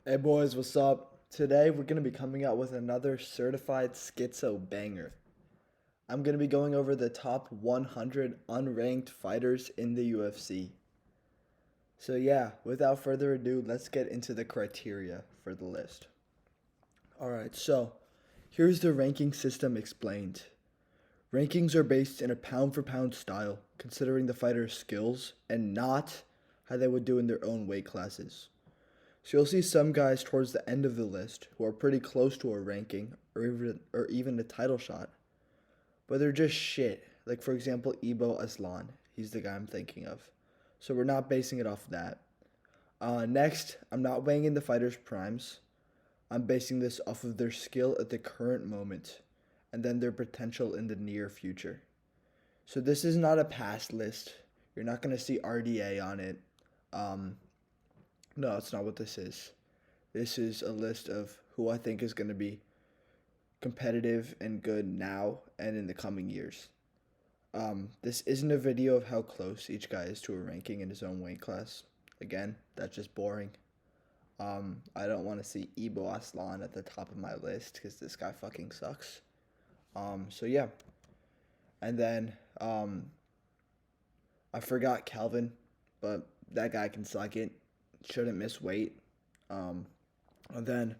Hey boys, what's up? Today we're going to be coming out with another certified schizo banger. I'm going to be going over the top 100 unranked fighters in the UFC. So yeah, without further ado, let's get into the criteria for the list. Alright, so here's the ranking system explained. Rankings are based in a pound for pound style, considering the fighter's skills and not how they would do in their own weight classes. So you'll see some guys towards the end of the list who are pretty close to a ranking or even a title shot, but they're just shit. Like for example, Ebo Aslan. He's the guy I'm thinking of. So we're not basing it off of that. Next, I'm not weighing in the fighters' primes. I'm basing this off of their skill at the current moment and then their potential in the near future. So this is not a past list. You're not going to see RDA on it. Um, no, it's not what this is. This is a list of who I think is going to be competitive and good now and in the coming years. This isn't a video of how close each guy is to a ranking in his own weight class. Again, that's just boring. I don't want to see Ebo Aslan at the top of my list because this guy fucking sucks. So yeah. And then I forgot Calvin, but that guy can suck it. Shouldn't miss weight. And then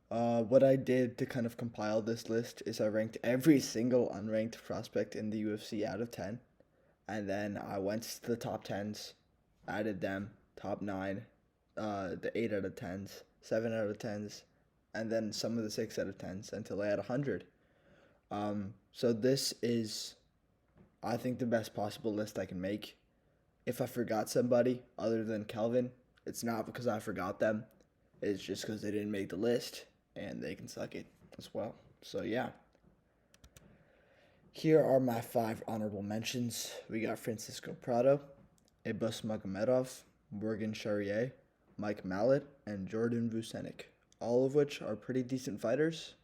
what I did to kind of compile this list is I ranked every single unranked prospect in the UFC out of 10. And then I went to the top 10s, added them, top 9, the 8 out of 10s, 7 out of 10s, and then some of the 6 out of 10s until I had 100. So this is, I think, the best possible list I can make. If I forgot somebody other than Kelvin, it's not because I forgot them. It's just because they didn't make the list and they can suck it as well. So yeah. Here are my 5 honorable mentions. We got Francisco Prado, Abus Magomedov, Morgan Charrier, Mike Mallet, and Jordan Vucenic. All of which are pretty decent fighters.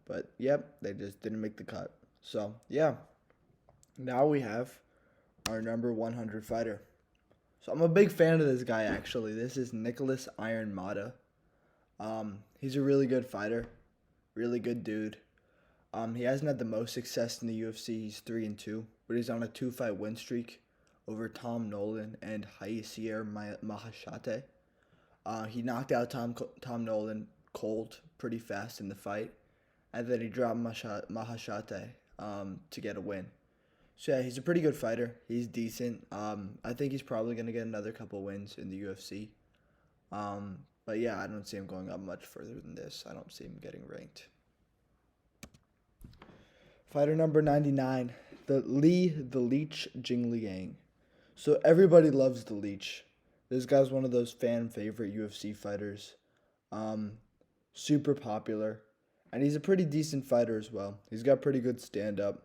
But yep, they just didn't make the cut. So yeah. Now we have our number 100 fighter. So I'm a big fan of this guy actually. This is Nicholas Iron Mata. He's a really good fighter, really good dude. He hasn't had the most success in the UFC. He's 3-2, but he's on a 2-fight win streak over Tom Nolan and Haisier Mahashate. He knocked out Tom Nolan cold pretty fast in the fight, and then he dropped Mahashate to get a win. So yeah, he's a pretty good fighter. He's decent. I think he's probably gonna get another couple wins in the UFC. But yeah, I don't see him going up much further than this. I don't see him getting ranked. Fighter number 99, the Leech Jingliang. So everybody loves the Leech. This guy's one of those fan favorite UFC fighters. Super popular, and he's a pretty decent fighter as well. He's got pretty good stand up.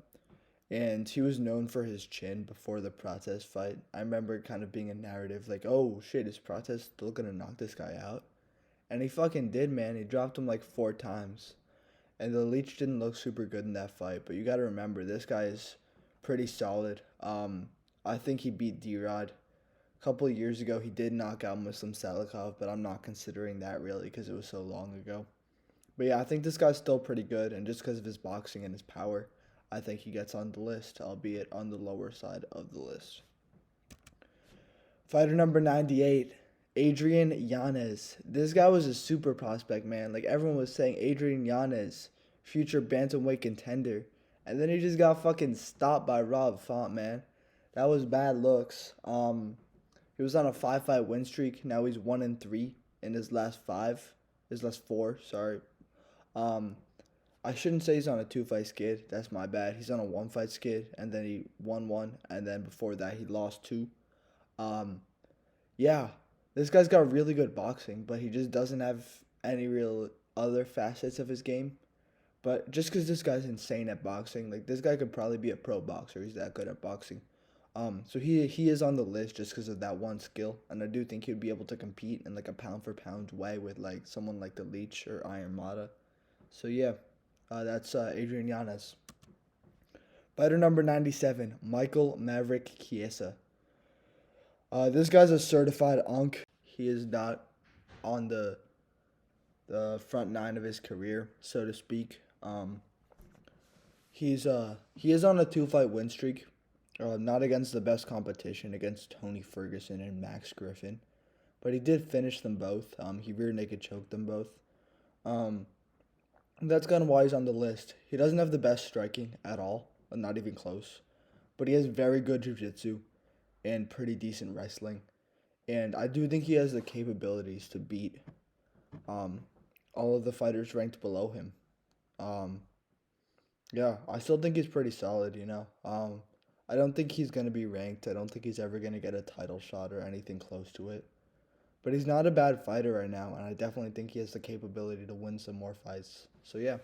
And he was known for his chin before the Prates fight. I remember it kind of being a narrative like, oh shit, is Prates still gonna knock this guy out? And he fucking did, man. He dropped him like 4 times. And the Leech didn't look super good in that fight. But you gotta remember, this guy is pretty solid. I think he beat D-Rod. A couple of years ago, he did knock out Muslim Salikov, but I'm not considering that really because it was so long ago. But yeah, I think this guy's still pretty good. And just because of his boxing and his power, I think he gets on the list, albeit on the lower side of the list. Fighter number 98, Adrian Yanez. This guy was a super prospect, man. Like everyone was saying, Adrian Yanez, future bantamweight contender. And then he just got fucking stopped by Rob Font, man. That was bad looks. He was on a 5-fight win streak. Now he's 1-3 in his last 4, sorry. I shouldn't say he's on a 2-fight skid. That's my bad. He's on a 1-fight skid, and then he won 1, and then before that he lost 2. Yeah, this guy's got really good boxing, but he just doesn't have any real other facets of his game. But just because this guy's insane at boxing, like this guy could probably be a pro boxer. He's that good at boxing. So he is on the list just because of that one skill, and I do think he'd be able to compete in like a pound for pound way with like someone like the Leech or Iron Mata. So yeah. That's Adrian Yanez. Fighter number 97, Michael Maverick Chiesa. This guy's a certified unk. He is not on the the front nine of his career, so to speak. He is on a 2 fight win streak. Not against the best competition, against Tony Ferguson and Max Griffin, but he did finish them both. He rear naked choked them both. Um, that's kind of why he's on the list. He doesn't have the best striking at all, not even close, but he has very good jiu-jitsu and pretty decent wrestling. And I do think he has the capabilities to beat um, all of the fighters ranked below him. Um, yeah, I still think he's pretty solid, you know. I don't think he's going to be ranked. I don't think he's ever going to get a title shot or anything close to it. But he's not a bad fighter right now, and I definitely think he has the capability to win some more fights. So, yeah.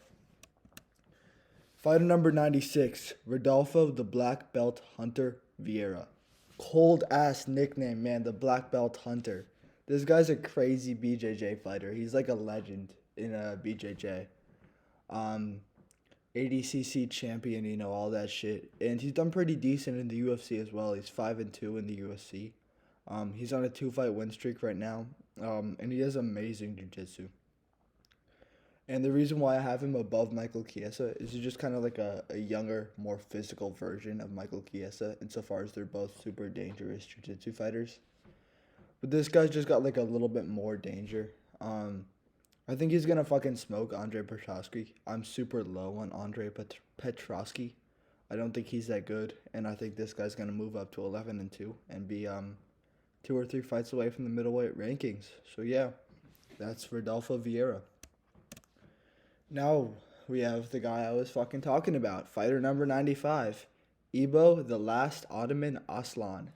Fighter number 96, Rodolfo the Black Belt Hunter Vieira. Cold ass nickname, man, the Black Belt Hunter. This guy's a crazy BJJ fighter. He's like a legend in BJJ. ADCC champion, you know, all that shit. And he's done pretty decent in the UFC as well. He's 5-2 in the UFC. He's on a 2 fight win streak right now. And he has amazing jiu-jitsu. And the reason why I have him above Michael Chiesa is he's just kind of like a younger, more physical version of Michael Chiesa, insofar as they're both super dangerous jiu-jitsu fighters. But this guy's just got like a little bit more danger. I think he's gonna fucking smoke Andre Petrosky. I'm super low on Andre Petrosky. I don't think he's that good, and I think this guy's gonna move up to 11-2 and be 2 or 3 fights away from the middleweight rankings. So yeah, that's Rodolfo Vieira. Now we have the guy I was fucking talking about, fighter number 95, Ibo the Last Ottoman Aslan.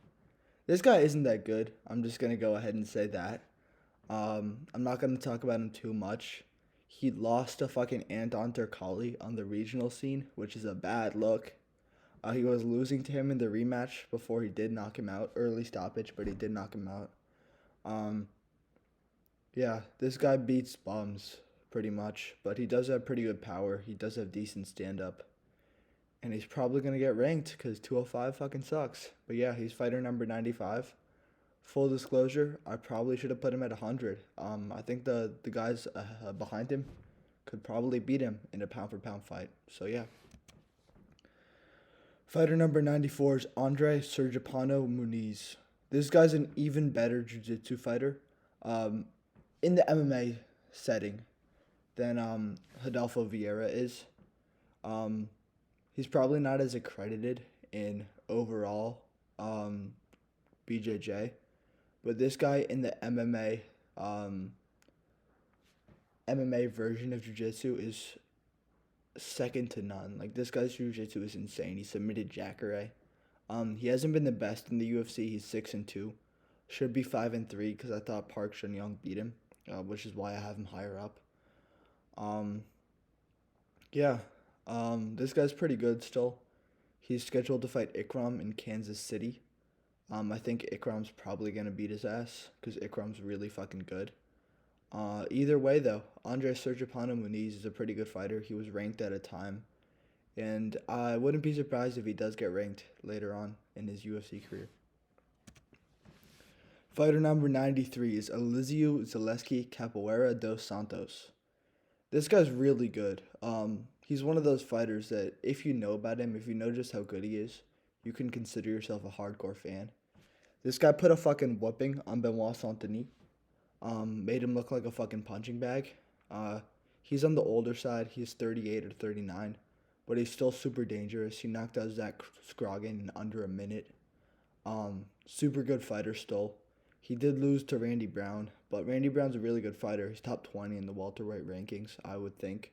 This guy isn't that good. I'm just gonna go ahead and say that. I'm not gonna talk about him too much. He lost to fucking Anton Turkalj on the regional scene, which is a bad look. He was losing to him in the rematch before he did knock him out. Early stoppage, but he did knock him out. Yeah, this guy beats bums pretty much, but he does have pretty good power. He does have decent stand-up. And he's probably going to get ranked because 205 fucking sucks. But yeah, he's fighter number 95. Full disclosure, I probably should have put him at 100. I think the guys behind him could probably beat him in a pound-for-pound fight. So yeah. Fighter number 94 is Andre Sergipano Muniz. This guy's an even better jiu-jitsu fighter in the MMA setting than Rodolfo Vieira is. He's probably not as accredited in overall BJJ, but this guy in the MMA version of jiu-jitsu is second to none. Like, this guy's jiu-jitsu is insane. He submitted Jacare. He hasn't been the best in the UFC. He's 6-2. Should be 5-3 because I thought Park Shin-young beat him, which is why I have him higher up. Yeah. This guy's pretty good still. He's scheduled to fight Ikram in Kansas City. I think Ikram's probably going to beat his ass because Ikram's really fucking good. Either way, though, Andre Sergipano Muniz is a pretty good fighter. He was ranked at a time. And I wouldn't be surprised if he does get ranked later on in his UFC career. Fighter number 93 is Elizeu Zaleski Capoeira dos Santos. This guy's really good. He's one of those fighters that if you know about him, if you know just how good he is, you can consider yourself a hardcore fan. This guy put a fucking whooping on Benoit Saint-Denis. Made him look like a fucking punching bag. He's on the older side. He's 38 or 39, but he's still super dangerous. He knocked out Zach Scroggin in under a minute. Super good fighter still. He did lose to Randy Brown, but Randy Brown's a really good fighter. He's top 20 in the welterweight rankings, I would think.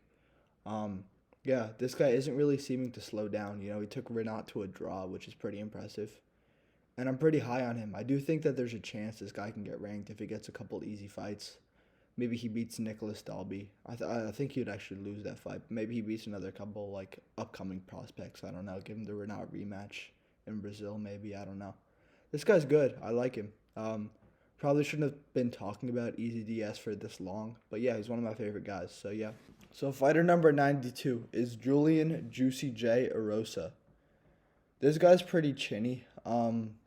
Yeah, this guy isn't really seeming to slow down. You know, he took Renat to a draw, which is pretty impressive. And I'm pretty high on him. I do think that there's a chance this guy can get ranked if he gets a couple easy fights. Maybe he beats Nicholas Dalby. I think he'd actually lose that fight. Maybe he beats another couple, like, upcoming prospects. I don't know. Give him the Renat rematch in Brazil, maybe. I don't know. This guy's good. I like him. Probably shouldn't have been talking about Easy DS for this long. But yeah, he's one of my favorite guys. So yeah. So fighter number 92 is Julian Juicy J. Erosa. This guy's pretty chinny.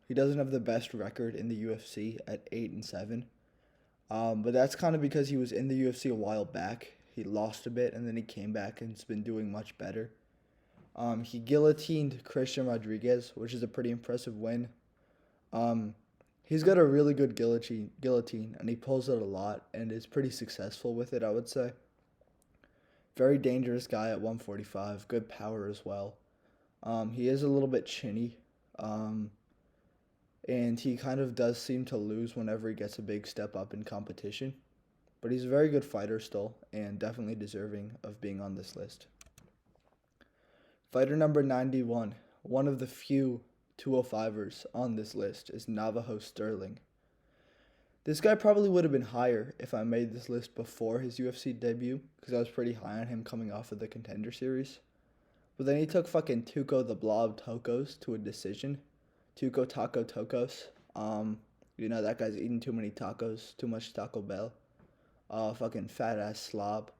He doesn't have the best record in the UFC at 8-7. But that's kind of because he was in the UFC a while back. He lost a bit and then he came back and has been doing much better. He guillotined Christian Rodriguez, which is a pretty impressive win. Um, he's got a really good guillotine, and he pulls it a lot, and is pretty successful with it, I would say. Very dangerous guy at 145, good power as well. He is a little bit chinny, um, and he kind of does seem to lose whenever he gets a big step up in competition. But he's a very good fighter still, and definitely deserving of being on this list. Fighter number 91, one of the few 205ers on this list, is Navajo Sterling. This guy probably would have been higher if I made this list before his UFC debut, because I was pretty high on him coming off of the Contender Series. But then he took fucking Tuco the Blob Tokos to a decision. Tuco Taco Tokos. That guy's eating too many tacos, too much Taco Bell. Fucking fat ass slob.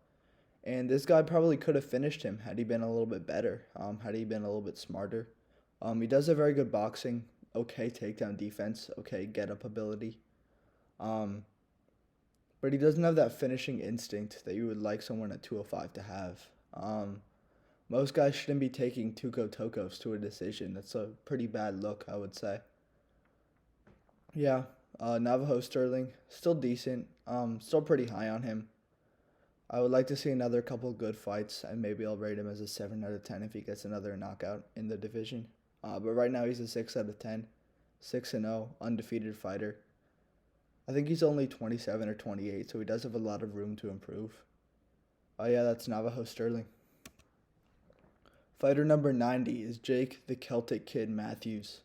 And this guy probably could have finished him had he been a little bit better, had he been a little bit smarter. He does have very good boxing, okay takedown defense, okay get up ability. But he doesn't have that finishing instinct that you would like someone at 205 to have. Most guys shouldn't be taking Tuco Tokos to a decision. That's a pretty bad look, I would say. Yeah, Navajo Sterling, still decent. Still pretty high on him. I would like to see another couple good fights, and maybe I'll rate him as a 7 out of 10 if he gets another knockout in the division. But right now he's a 6 out of 10. 6-0, undefeated fighter. I think he's only 27 or 28, so he does have a lot of room to improve. Oh yeah, that's Navajo Sterling. Fighter number 90 is Jake the Celtic Kid Matthews.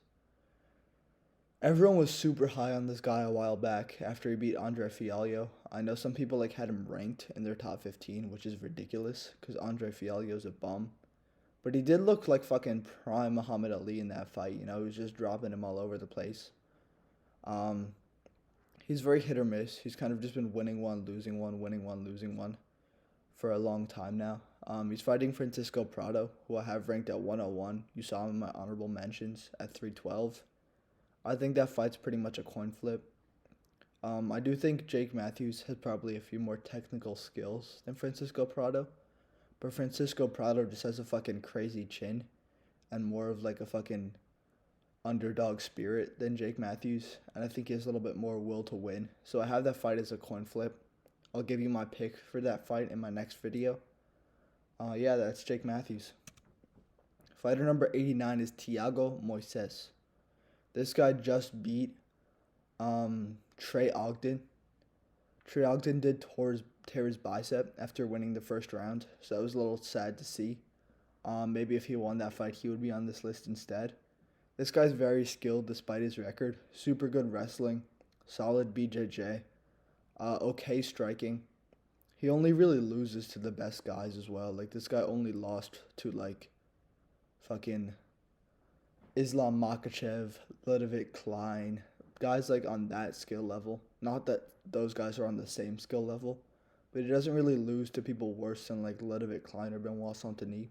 Everyone was super high on this guy a while back after he beat Andre Fialho. I know some people had him ranked in their top 15, which is ridiculous because Andre Fialho's a bum. But he did look like fucking prime Muhammad Ali in that fight. He was just dropping him all over the place. He's very hit or miss. He's kind of just been winning one, losing one, winning one, losing one for a long time now. He's fighting Francisco Prado, who I have ranked at 101. You saw him in my honorable mentions at 312. I think that fight's pretty much a coin flip. I do think Jake Matthews has probably a few more technical skills than Francisco Prado. But Francisco Prado just has a fucking crazy chin and more of a fucking underdog spirit than Jake Matthews. And I think he has a little bit more will to win. So I have that fight as a coin flip. I'll give you my pick for that fight in my next video. Yeah, that's Jake Matthews. Fighter number 89 is Thiago Moises. This guy just beat Trey Ogden. Trey Ogden did tear his bicep after winning the first round, so that was a little sad to see. Maybe if he won that fight, he would be on this list instead. This guy's very skilled despite his record. Super good wrestling, solid BJJ, okay striking. He only really loses to the best guys as well. This guy only lost to fucking Islam Makhachev, Ludovit Klein, guys on that skill level. Not that those guys are on the same skill level, but he doesn't really lose to people worse than Ludovit Klein or Benoit Saint-Denis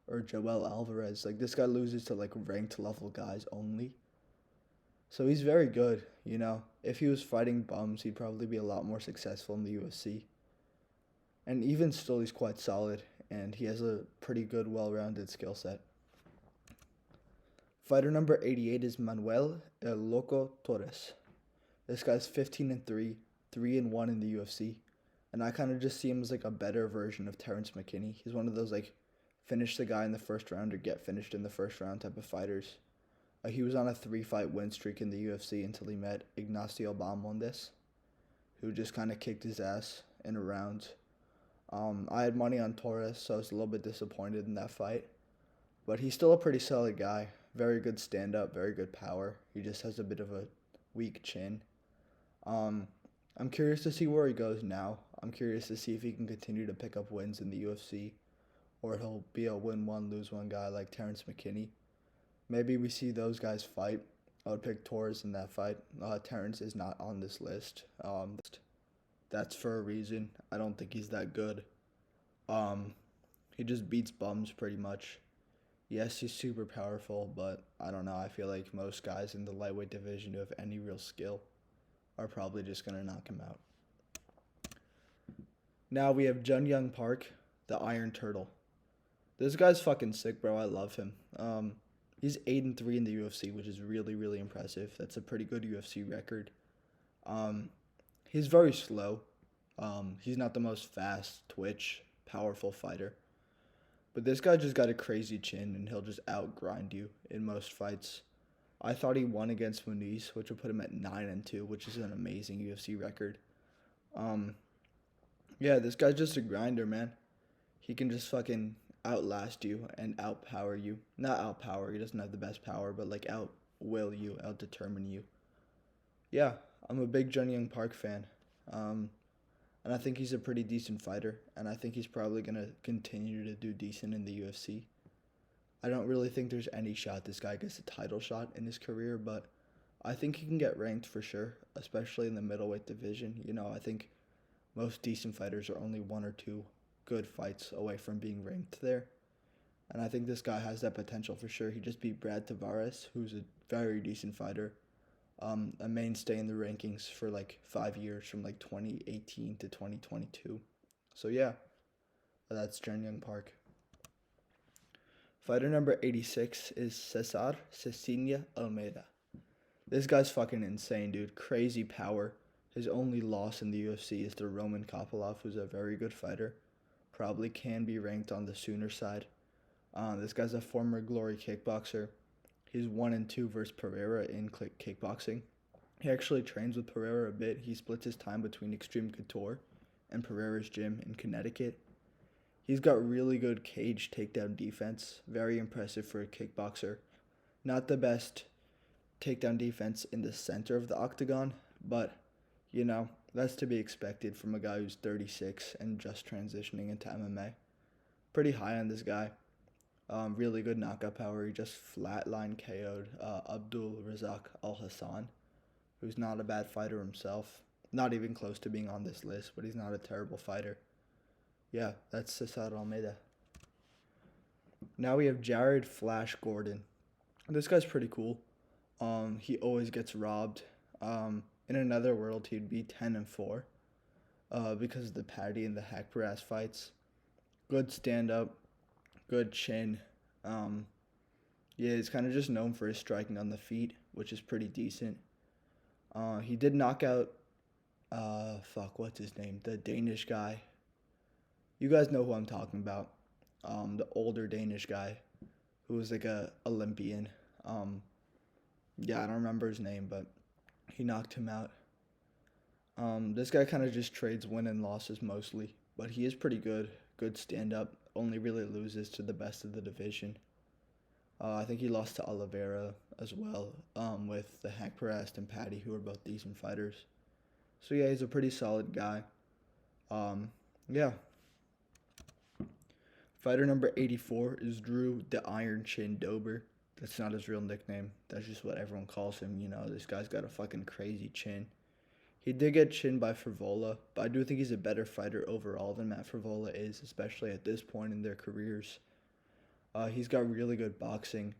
or Joel Alvarez. This guy loses to ranked level guys only. So he's very good, If he was fighting bums, he'd probably be a lot more successful in the UFC. And even still, he's quite solid, and he has a pretty good, well-rounded skill set. Fighter number 88 is Manuel El Loco Torres. This guy's 15-3, 3-1 in the UFC, and I kind of just see him as a better version of Terrence McKinney. He's one of those finish the guy in the first round or get finished in the first round type of fighters. He was on a 3-fight win streak in the UFC until he met Ignacio Bahamondes, who just kind of kicked his ass in a round. I had money on Torres, so I was a little bit disappointed in that fight. But he's still a pretty solid guy. Very good stand-up, very good power. He just has a bit of a weak chin. I'm curious to see where he goes now. I'm curious to see if he can continue to pick up wins in the UFC, or he'll be a win one, lose one guy like Terrence McKinney. Maybe we see those guys fight. I would pick Torres in that fight. Terrence is not on this list. That's for a reason. I don't think he's that good. He just beats bums pretty much. Yes, he's super powerful, but I don't know. I feel like most guys in the lightweight division who have any real skill are probably just going to knock him out. Now we have Jun Young Park, the Iron Turtle. This guy's fucking sick, bro. I love him. He's 8-3 in the UFC, which is really, really impressive. That's a pretty good UFC record. Um, he's very slow. He's not the most fast, twitch, powerful fighter. But this guy just got a crazy chin, and he'll just outgrind you in most fights. I thought he won against Muniz, which would put him at 9-2, which is an amazing UFC record. Um, yeah, this guy's just a grinder, man. He can just fucking outlast you and outpower you. Not outpower, he doesn't have the best power, but like outwill you, outdetermine you. Yeah, I'm a big Jun Young Park fan. And I think he's a pretty decent fighter, and I think he's probably going to continue to do decent in the UFC. I don't really think there's any shot this guy gets a title shot in his career, but I think he can get ranked for sure, especially in the middleweight division. You know, I think most decent fighters are only one or two good fights away from being ranked there. And I think this guy has that potential for sure. He just beat Brad Tavares, who's a very decent fighter, a mainstay in the rankings for like 5 years from like 2018 to 2022. So yeah, that's Jun Young Park. Fighter number 86 is Cesar Cecilia Almeida. This guy's fucking insane, dude. Crazy power. His only loss in the UFC is to Roman Kopylov, who's a very good fighter. Probably can be ranked on the sooner side. This guy's a former Glory kickboxer. He's 1-2 versus Pereira in kickboxing. He actually trains with Pereira a bit. He splits his time between Extreme Couture and Pereira's gym in Connecticut. He's got really good cage takedown defense. Very impressive for a kickboxer. Not the best takedown defense in the center of the octagon, but, you know, that's to be expected from a guy who's 36 and just transitioning into MMA. Pretty high on this guy. Really good knockout power. He just flatline KO'd Abdul Razak Al Hassan, who's not a bad fighter himself. Not even close to being on this list, but he's not a terrible fighter. Yeah, that's Cesar Almeida. Now we have Jared Flash Gordon. This guy's pretty cool. He always gets robbed. In another world, he'd be 10-4 because of the Patty and the Hackbrass fights. Good stand-up, good chin. Yeah, he's kind of just known for his striking on the feet, which is pretty decent. He did knock out, what's his name? The Danish guy. You guys know who I'm talking about. The older Danish guy who was like a Olympian. Yeah, I don't remember his name, but he knocked him out. This guy kind of just trades win and losses mostly, but he is pretty good. Good stand-up. Only really loses to the best of the division. I think he lost to Oliveira as well, with the Hackbrass and Patty, who are both decent fighters. So yeah, he's a pretty solid guy. Yeah. Fighter number 84 is Drew the Iron Chin Dober. That's not his real nickname. That's just what everyone calls him. You know, this guy's got a fucking crazy chin. He did get chinned by Frivola, but I do think he's a better fighter overall than Matt Frivola is, especially at this point in their careers. He's got really good boxing.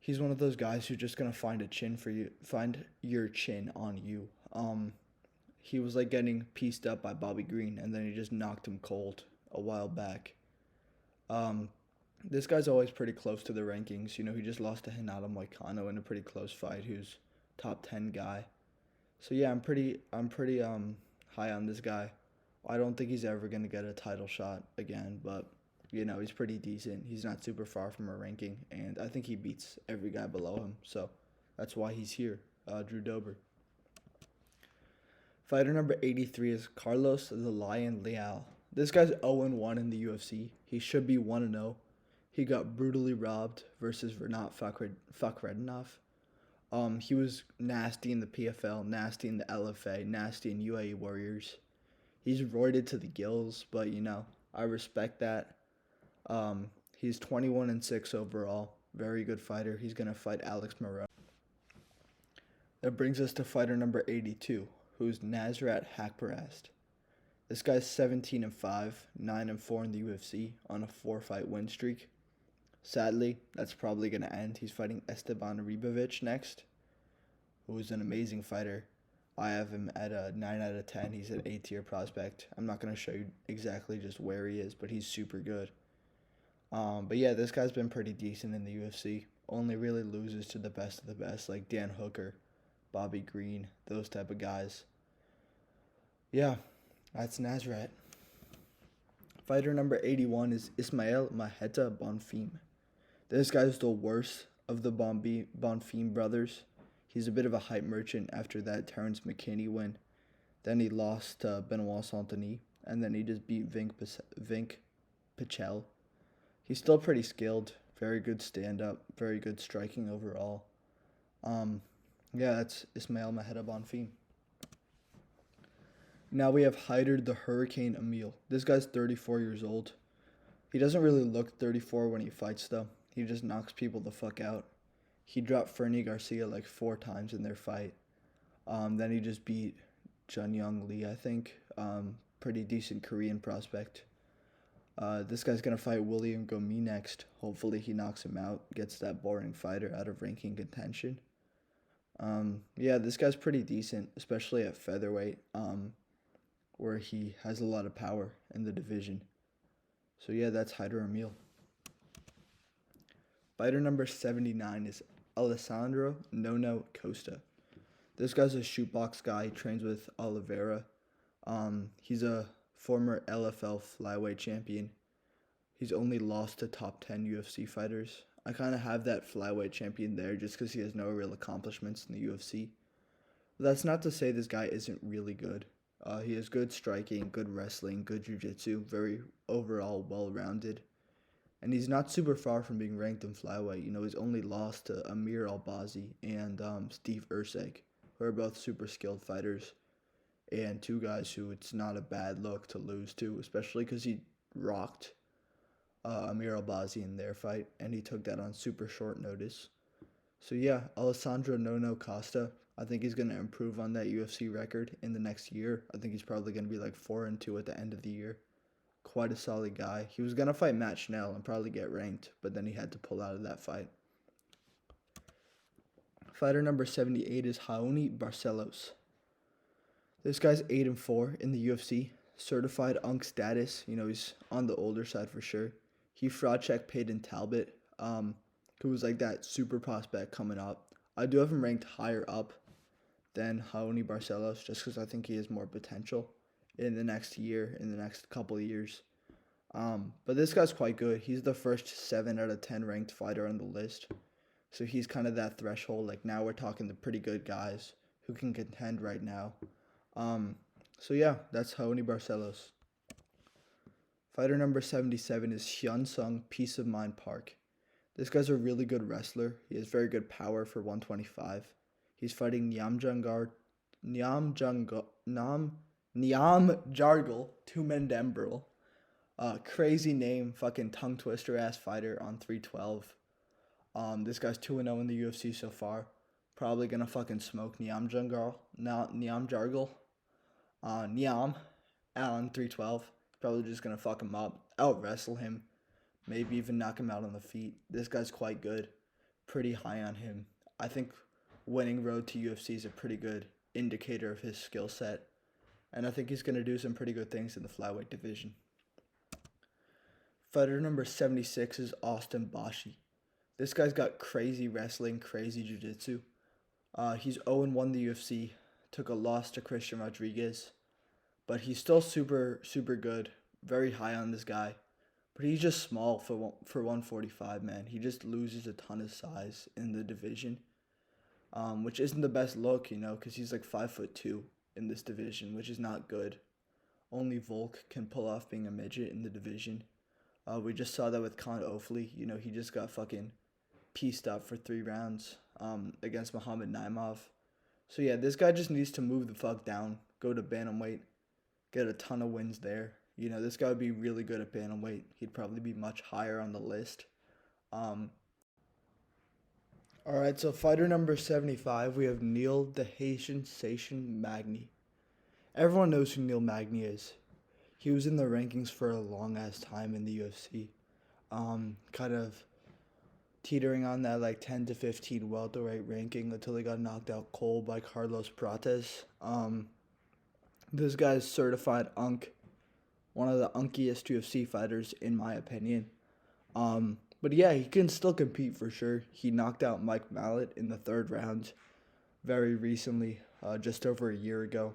He's one of those guys who's just gonna find your chin on you. He was like getting pieced up by Bobby Green, and then he just knocked him cold a while back. This guy's always pretty close to the rankings. You know, he just lost to Renato Moicano in a pretty close fight, who's top 10 guy. So yeah, I'm pretty high on this guy. I don't think he's ever gonna get a title shot again, but you know, he's pretty decent. He's not super far from a ranking, and I think he beats every guy below him. So that's why he's here. Drew Dober. Fighter number 83 is Carlos the Lion Leal. This guy's 0-1 in the UFC. He should be 1-0. He got brutally robbed versus Renat Fakhretdinov. He was nasty in the PFL, nasty in the LFA, nasty in UAE Warriors. He's roided to the gills, but you know, I respect that. He's 21-6 overall. Very good fighter. He's gonna fight Alex Moreau. That brings us to fighter number 82, who's Nasrat Haqparast. This guy's 17-5, 9-4 in the UFC on a 4-fight win streak. Sadly, that's probably gonna end. He's fighting Esteban Ribovic next, who is an amazing fighter. I have him at a 9 out of 10. He's an A tier prospect. I'm not going to show you exactly just where he is, but he's super good. But yeah, this guy's been pretty decent in the UFC. Only really loses to the best of the best, like Dan Hooker, Bobby Green, those type of guys. Yeah, that's Nasrat. Fighter number 81 is Ismail Maheta Bonfim. This guy's the worst of the Bonfim brothers. He's a bit of a hype merchant after that Terrence McKinney win. Then he lost to Benoit Saint-Denis, and then he just beat Vink Pichel. He's still pretty skilled, very good stand-up, very good striking overall. Yeah, that's Ismail Maheta Bonfim. Now we have Hyder the Hurricane Emil. This guy's 34 years old. He doesn't really look 34 when he fights, though. He just knocks people the fuck out. He dropped Fernie Garcia like 4 times in their fight. Then he just beat Jun Young Lee, I think. Pretty decent Korean prospect. This guy's going to fight William Gomi next. Hopefully he knocks him out, gets that boring fighter out of ranking contention. Yeah, this guy's pretty decent, especially at featherweight, where he has a lot of power in the division. So yeah, that's Hyder Emil. Fighter number 79 is Alessandro Nono Costa. This guy's a shootbox guy. He trains with Oliveira. He's a former LFL flyweight champion. He's only lost to top 10 UFC fighters. I kind of have that flyweight champion there just because he has no real accomplishments in the UFC. But that's not to say this guy isn't really good. He has good striking, good wrestling, good jiu-jitsu, very overall well-rounded. And he's not super far from being ranked in flyweight. You know, he's only lost to Amir Albazi and Steve Erceg, who are both super skilled fighters. And 2 guys who it's not a bad look to lose to, especially because he rocked Amir Albazi in their fight, and he took that on super short notice. So yeah, Alessandro Nono Costa, I think he's going to improve on that UFC record in the next year. I think he's probably going to be like 4-2 at the end of the year. Quite a solid guy. He was going to fight Matt Schnell and probably get ranked, but then he had to pull out of that fight. Fighter number 78 is Raoni Barcelos. This guy's 8-4 in the UFC. Certified UNC status. You know, he's on the older side for sure. He fraud checked Peyton Talbot, who was like that super prospect coming up. I do have him ranked higher up than Raoni Barcelos just because I think he has more potential in the next year, in the next couple of years. But this guy's quite good. He's the first 7 out of 10 ranked fighter on the list. So he's kind of that threshold. Like now we're talking the pretty good guys who can contend right now. So yeah, that's Raoni Barcelos. Fighter number 77 is Hyun-Sung Peace of Mind Park. This guy's a really good wrestler. He has very good power for 125. He's fighting Niam Jargle, 2-man Dembril. Crazy name, fucking tongue twister ass fighter on 312. This guy's 2-0 in the UFC so far. Probably gonna fucking smoke Niam Jargle. Niam on 312. Probably just gonna fuck him up, out wrestle him, maybe even knock him out on the feet. This guy's quite good. Pretty high on him. I think winning road to UFC is a pretty good indicator of his skill set. And I think he's gonna do some pretty good things in the flyweight division. Fighter number 76 is Austin Bashi. This guy's got crazy wrestling, crazy jiu-jitsu. He's 0-1 in the UFC. Took a loss to Christian Rodriguez. But he's still super, super good. Very high on this guy. But he's just small for 145, man. He just loses a ton of size in the division. Which isn't the best look, you know, because he's like 5'2" in this division, which is not good. Only Volk can pull off being a midget in the division. We just saw that with Khan Ofli. You know, he just got fucking pieced up for 3 rounds against Muhammad Naimov. So yeah, this guy just needs to move the fuck down. Go to bantamweight. Get a ton of wins there. You know, this guy would be really good at bantamweight. He'd probably be much higher on the list. Alright, so fighter number 75, we have Neil the Haitian Station Magny. Everyone knows who Neil Magny is. He was in the rankings for a long-ass time in the UFC. Kind of teetering on that like 10 to 15 welterweight ranking until he got knocked out cold by Carlos Prates. This guy's certified unk, one of the unkiest UFC fighters in my opinion. But yeah, he can still compete for sure. He knocked out Mike Mallet in the third round very recently, just over a year ago.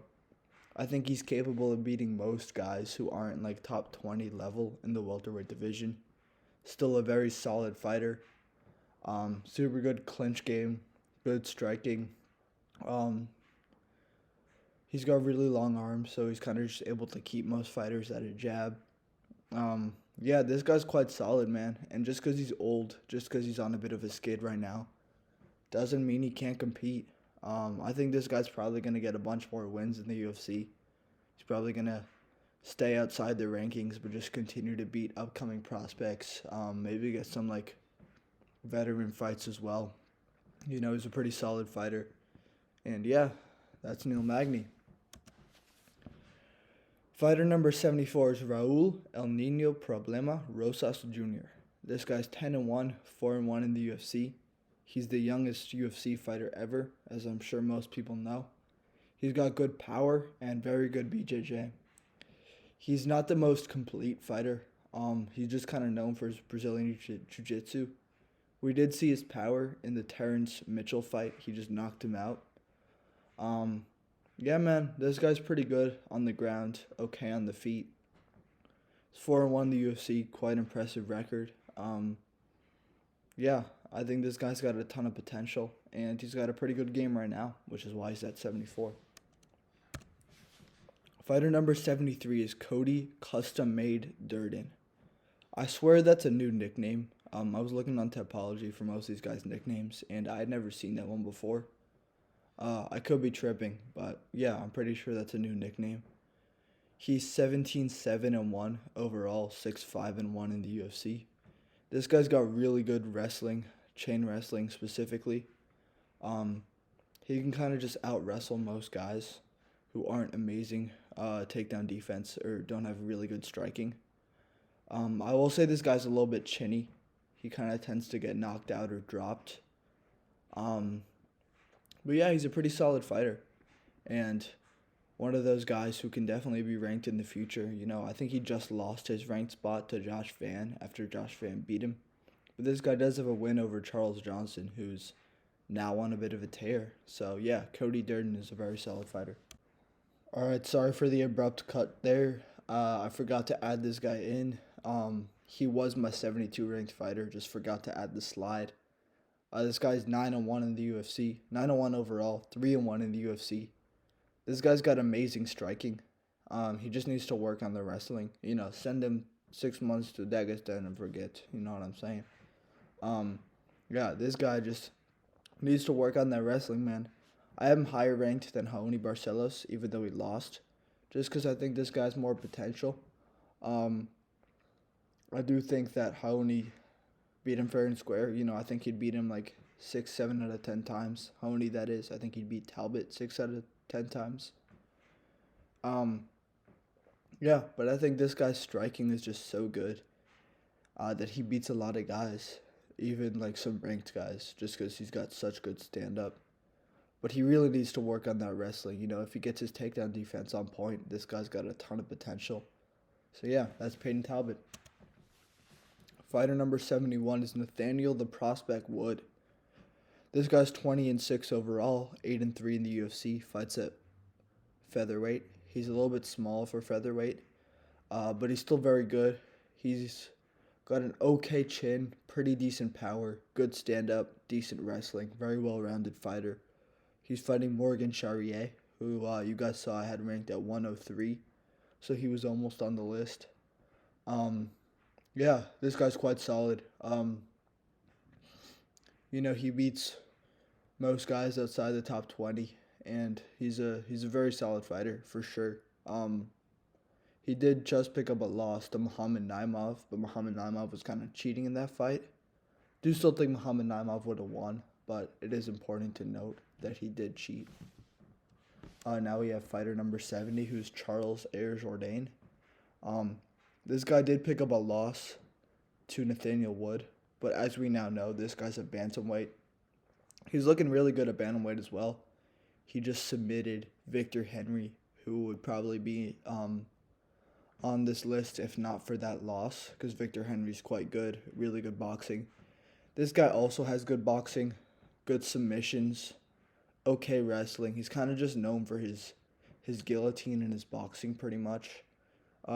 I think he's capable of beating most guys who aren't like top 20 level in the welterweight division. Still a very solid fighter. Super good clinch game, good striking. Um, he's got really long arms, so he's kind of just able to keep most fighters at a jab. Yeah, this guy's quite solid, man. And just because he's old, just because he's on a bit of a skid right now, doesn't mean he can't compete. I think this guy's probably going to get a bunch more wins in the UFC. He's probably going to stay outside the rankings, but just continue to beat upcoming prospects. Maybe get some, like, veteran fights as well. You know, he's a pretty solid fighter. And, yeah, that's Neil Magny. Fighter number 74 is Raul El Nino Problema Rosas Jr. This guy's 10-1, 4-1 in the UFC. He's the youngest UFC fighter ever, as I'm sure most people know. He's got good power and very good BJJ. He's not the most complete fighter. He's just kind of known for his Brazilian Jiu-Jitsu. We did see his power in the Terrence Mitchell fight. He just knocked him out. Yeah, man, this guy's pretty good on the ground, okay on the feet. He's 4-1 in the UFC, quite impressive record. Yeah, I think this guy's got a ton of potential, and he's got a pretty good game right now, which is why he's at 74. Fighter number 73 is Cody Custom Made Durden. I swear that's a new nickname. I was looking on Topology for most of these guys' nicknames, and I had never seen that one before. I could be tripping, but yeah, I'm pretty sure that's a new nickname. He's 17-7-1 overall, 6-5-1 in the UFC. This guy's got really good wrestling, chain wrestling specifically. He can kind of just out-wrestle most guys who aren't amazing takedown defense or don't have really good striking. I will say this guy's a little bit chinny. He kind of tends to get knocked out or dropped. But yeah, he's a pretty solid fighter. And one of those guys who can definitely be ranked in the future. You know, I think he just lost his ranked spot to Josh Van after Josh Van beat him. But this guy does have a win over Charles Johnson, who's now on a bit of a tear. So yeah, Cody Durden is a very solid fighter. Alright, sorry for the abrupt cut there. I forgot to add this guy in. He was my 72 ranked fighter, just forgot to add the slide. This guy's 9-1 in the UFC, 9-1 overall, 3-1 in the UFC. This guy's got amazing striking. He just needs to work on the wrestling. You know, send him 6 months to Dagestan and forget. You know what I'm saying? Yeah, this guy just needs to work on that wrestling, man. I have him higher ranked than Raoni Barcelos, even though he lost, just because I think this guy's more potential. I do think that Raoni beat him fair and square. You know, I think he'd beat him like 6, 7 out of 10 times. Raoni, that is. I think he'd beat Talbot 6 out of 10 times. Yeah, but I think this guy's striking is just so good that he beats a lot of guys, even like some ranked guys, just because he's got such good stand-up. But he really needs to work on that wrestling. You know, if he gets his takedown defense on point, this guy's got a ton of potential. So yeah, that's Peyton Talbot. Fighter number 71 is Nathaniel the Prospect Wood. This guy's 20-6 overall, 8-3 in the UFC, fights at featherweight. He's a little bit small for featherweight, but he's still very good. He's got an okay chin, pretty decent power, good stand-up, decent wrestling, very well-rounded fighter. He's fighting Morgan Charrier, who you guys saw I had ranked at 103, so he was almost on the list. Yeah, this guy's quite solid. You know, he beats most guys outside the top 20, and he's a very solid fighter for sure. He did just pick up a loss to Muhammad Naimov, but Muhammad Naimov was kind of cheating in that fight. Do still think Muhammad Naimov would have won, but it is important to note that he did cheat. Now we have fighter number 70, who's Charles Air Jourdain. This guy did pick up a loss to Nathaniel Wood, but as we now know, this guy's a bantamweight. He's looking really good at bantamweight as well. He just submitted Victor Henry, who would probably be on this list if not for that loss, because Victor Henry's quite good, really good boxing. This guy also has good boxing, good submissions, okay wrestling. He's kind of just known for his guillotine and his boxing pretty much.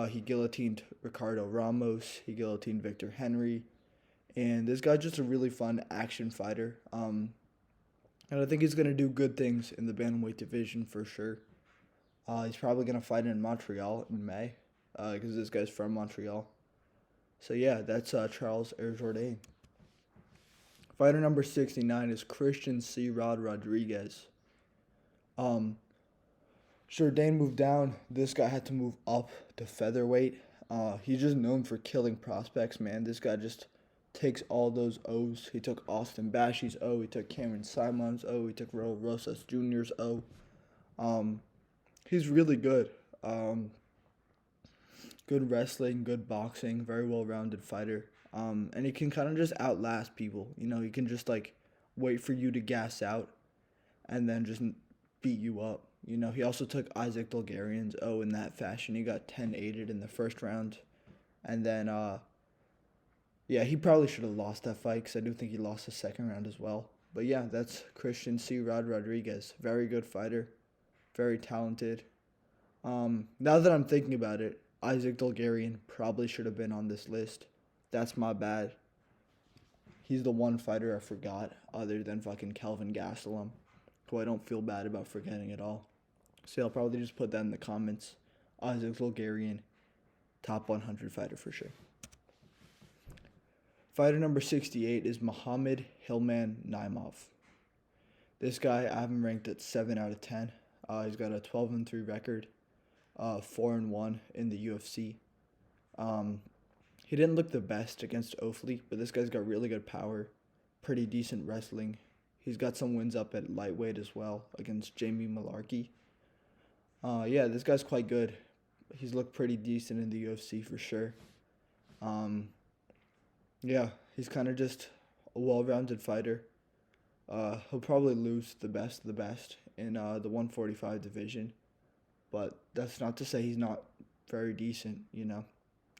He guillotined Ricardo Ramos. He guillotined Victor Henry. And this guy's just a really fun action fighter. And I think he's going to do good things in the bantamweight division for sure. He's probably going to fight in Montreal in May because this guy's from Montreal. So yeah, that's Charles Jourdain. Fighter number 69 is Christian C. Rod Rodriguez. Jourdain moved down. This guy had to move up to featherweight. He's just known for killing prospects, man. This guy just takes all those O's. He took Austin Bashy's O. He took Cameron Simon's O. He took Raul Rosas Jr.'s O. He's really good. Good wrestling, good boxing, very well-rounded fighter. And he can kind of just outlast people. You know, he can just, like, wait for you to gas out and then just beat you up. You know, he also took Isaac Bulgarian's O in that fashion. He got 10-8'd in the first round. And then, yeah, he probably should have lost that fight because I do think he lost the second round as well. But, yeah, that's Christian C. Rod Rodriguez. Very good fighter. Very talented. Now that I'm thinking about it, Isaac Bulgarian probably should have been on this list. That's my bad. He's the one fighter I forgot other than fucking Kelvin Gastelum, who I don't feel bad about forgetting at all. So I'll probably just put that in the comments. Isaac Bulgarian, top 100 fighter for sure. Fighter number 68 is Muhammad Hilman Naimov. This guy I have him ranked at 7 out of 10. He's got a 12-3 record, 4-1 in the UFC. He didn't look the best against Ofli, but this guy's got really good power, pretty decent wrestling. He's got some wins up at lightweight as well against Jamie Malarkey. Yeah, this guy's quite good. He's looked pretty decent in the UFC for sure. Yeah, he's kind of just a well-rounded fighter. He'll probably lose the best of the best in the 145 division, but that's not to say he's not very decent, you know.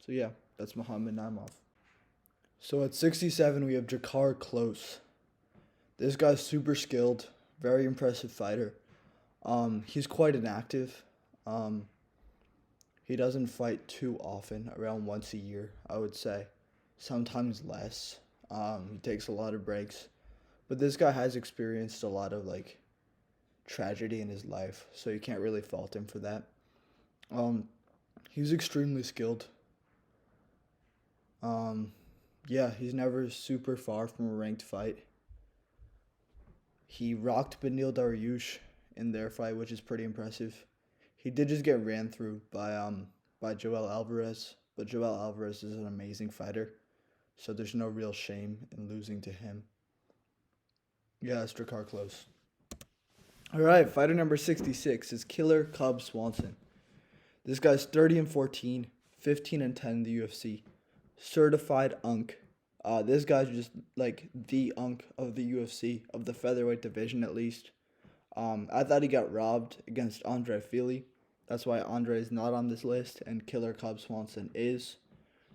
So yeah, that's Muhammad Naimov. So at 67, we have Jakar Close. This guy's super skilled, very impressive fighter. He's quite inactive. He doesn't fight too often, around once a year, I would say. Sometimes less. He takes a lot of breaks. But this guy has experienced a lot of, like, tragedy in his life, so you can't really fault him for that. He's extremely skilled. Yeah, he's never super far from a ranked fight. He rocked Beneil Dariush in their fight, which is pretty impressive. He did just get ran through by Joel Alvarez, but Joel Alvarez is an amazing fighter, so there's no real shame in losing to him. Yeah, it's Jakar Close. All right, fighter number 66 is Killer Cub Swanson. This guy's 30-14, 15-10 in the UFC. Certified unk. This guy's just like the unk of the UFC, of the featherweight division at least. I thought he got robbed against Andre Fili. That's why Andre is not on this list, and Killer Cub Swanson is.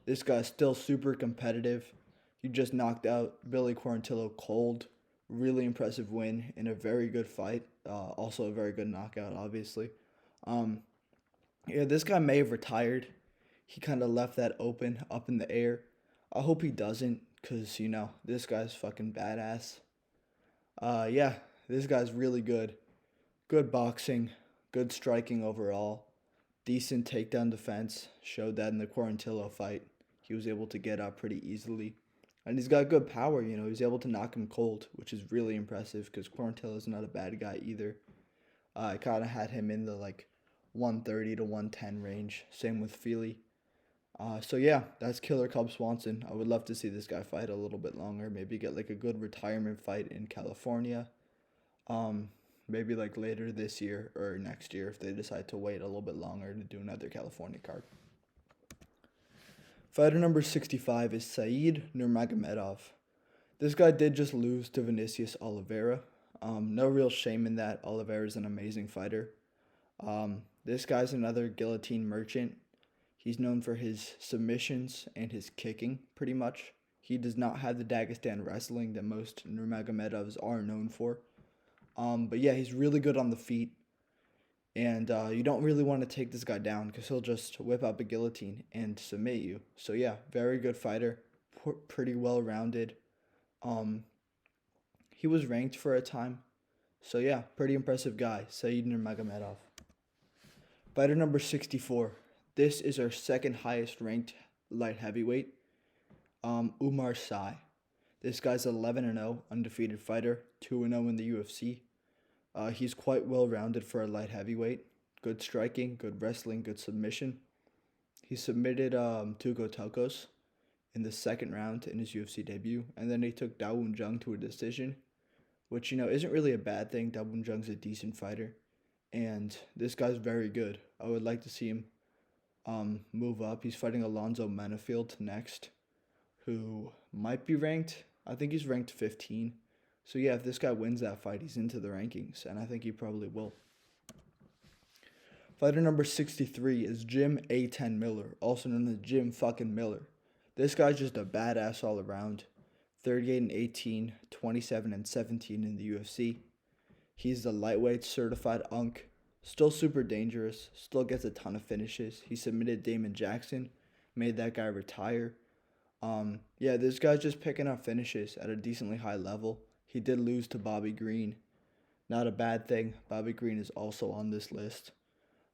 This guy's still super competitive. He just knocked out Billy Quarantillo cold. Really impressive win in a very good fight. Also a very good knockout, obviously. Yeah, this guy may have retired. He kind of left that open, up in the air. I hope he doesn't, because, you know, this guy's fucking badass. Yeah, this guy's really good. Good boxing, good striking overall. Decent takedown defense. Showed that in the Quarantillo fight. He was able to get up pretty easily. And he's got good power, you know. He's able to knock him cold, which is really impressive because Quarantillo's not a bad guy either. I kind of had him in the, like, 130 to 110 range. Same with Fili. So, yeah, that's Killer Cub Swanson. I would love to see this guy fight a little bit longer. Maybe get, like, a good retirement fight in California. Maybe, like, later this year or next year if they decide to wait a little bit longer to do another California card. Fighter number 65 is Said Nurmagomedov. This guy did just lose to Vinicius Oliveira. No real shame in that. Oliveira's an amazing fighter. This guy's another guillotine merchant. He's known for his submissions and his kicking, pretty much. He does not have the Dagestan wrestling that most Nurmagomedovs are known for. But yeah, he's really good on the feet. And you don't really want to take this guy down because he'll just whip up a guillotine and submit you. So yeah, very good fighter, pretty well-rounded. He was ranked for a time. So yeah, pretty impressive guy, Said Nurmagomedov. Fighter number 64. This is our second highest ranked light heavyweight. Umar Sy. This guy's 11-0, undefeated fighter, 2-0 in the UFC. He's quite well-rounded for a light heavyweight. Good striking, good wrestling, good submission. He submitted Tugo Tokos in the second round in his UFC debut, and then he took Da Woon Jung to a decision, which, isn't really a bad thing. Da Woon Jung's a decent fighter, and this guy's very good. I would like to see him move up. He's fighting Alonzo Menafield next, who might be ranked. I think he's ranked 15. So yeah, if this guy wins that fight, he's into the rankings, and I think he probably will. Fighter number 63 is Jim A10 Miller, also known as Jim fucking Miller. This guy's just a badass all around. 38-18, 27-17 in the UFC. He's the lightweight certified unk. Still super dangerous. Still gets a ton of finishes. He submitted Damon Jackson, made that guy retire. Yeah, this guy's just picking up finishes at a decently high level. He did lose to Bobby Green. Not a bad thing. Bobby Green is also on this list.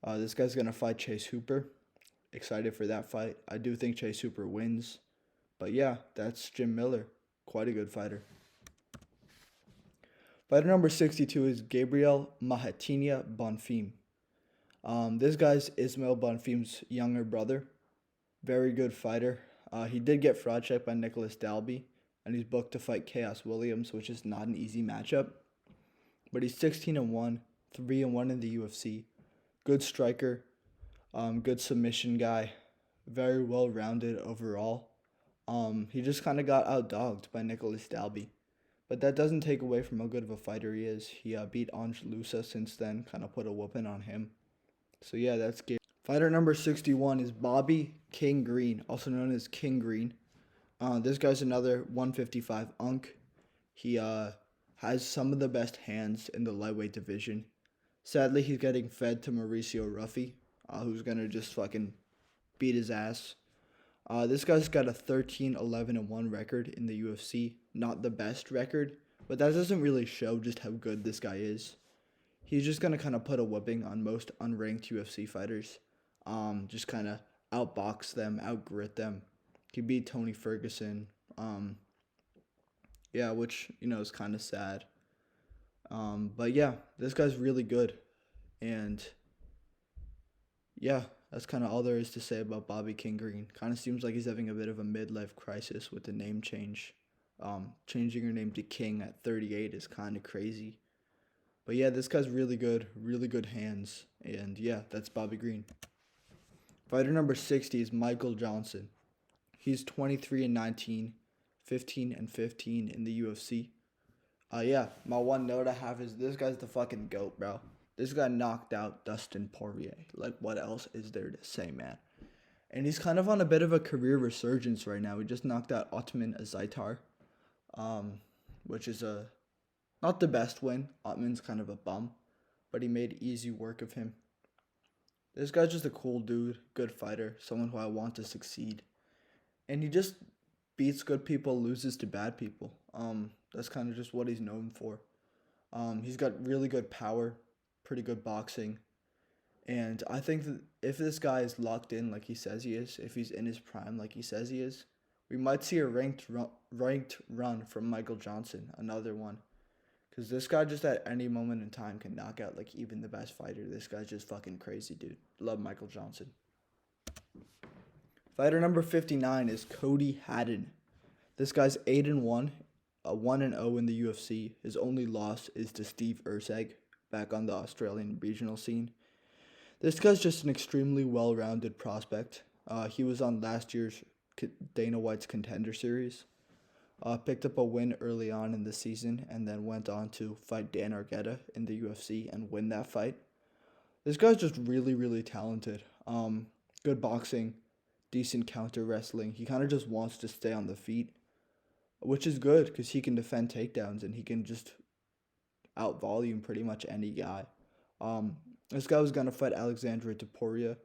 This guy's going to fight Chase Hooper. Excited for that fight. I do think Chase Hooper wins. But yeah, that's Jim Miller. Quite a good fighter. Fighter number 62 is Gabriel Mahatinia Bonfim. This guy's Ismail Bonfim's younger brother. Very good fighter. He did get fraud checked by Nicholas Dalby, and he's booked to fight Chaos Williams, which is not an easy matchup. But he's 16-1, 3-1 in the UFC. Good striker, good submission guy, very well-rounded overall. He just kind of got outdogged by Nicholas Dalby. But that doesn't take away from how good of a fighter he is. He beat Ange Lusa since then, kind of put a whooping on him. So yeah, that's good. Fighter number 61 is Bobby King Green, also known as King Green. This guy's another 155 unk. He has some of the best hands in the lightweight division. Sadly, he's getting fed to Mauricio Ruffy, who's going to just fucking beat his ass. This guy's got a 13-11-1 record in the UFC. Not the best record, but that doesn't really show just how good this guy is. He's just going to kind of put a whipping on most unranked UFC fighters. Just kind of outbox them, outgrit them. He beat Tony Ferguson. Yeah, which, is kind of sad. But yeah, this guy's really good. And yeah, that's kind of all there is to say about Bobby King Green. Kind of seems like he's having a bit of a midlife crisis with the name change. Changing your name to King at 38 is kind of crazy. But yeah, this guy's really good hands. And yeah, that's Bobby Green. Fighter number 60 is Michael Johnson. He's 23-19, 15-15 in the UFC. Yeah, my one note I have is this guy's the fucking GOAT, bro. This guy knocked out Dustin Poirier. Like, what else is there to say, man? And he's kind of on a bit of a career resurgence right now. He just knocked out Otman Azaitar, which is not the best win. Otman's kind of a bum, but he made easy work of him. This guy's just a cool dude, good fighter, someone who I want to succeed. And he just beats good people, loses to bad people. That's kind of just what he's known for. He's got really good power, pretty good boxing. And I think that if this guy is locked in like he says he is, if he's in his prime like he says he is, we might see a ranked run from Michael Johnson, another one. Because this guy just at any moment in time can knock out like even the best fighter. This guy's just fucking crazy, dude. Love Michael Johnson. Fighter number 59 is Cody Haddon. This guy's 8-1, 1-0 in the UFC. His only loss is to Steve Erceg, back on the Australian regional scene. This guy's just an extremely well-rounded prospect. He was on last year's Dana White's Contender Series. Picked up a win early on in the season and then went on to fight Dan Argueta in the UFC and win that fight. This guy's just really, really talented. Good boxing, decent counter wrestling. He kind of just wants to stay on the feet, which is good because he can defend takedowns and he can just out volume pretty much any guy. This guy was gonna fight Alexandre Topuria,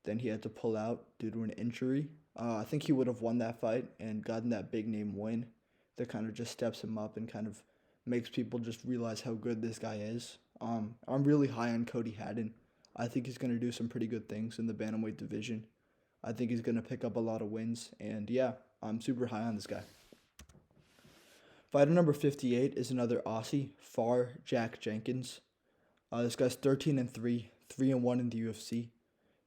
then he had to pull out due to an injury. I think he would have won that fight and gotten that big name win that kind of just steps him up and kind of makes people just realize how good this guy is. I'm really high on Cody Haddon. I think he's going to do some pretty good things in the bantamweight division. I think he's going to pick up a lot of wins, and yeah, I'm super high on this guy. Fighter number 58 is another Aussie, Far Jack Jenkins. This guy's 13-3, 3-1 in the UFC.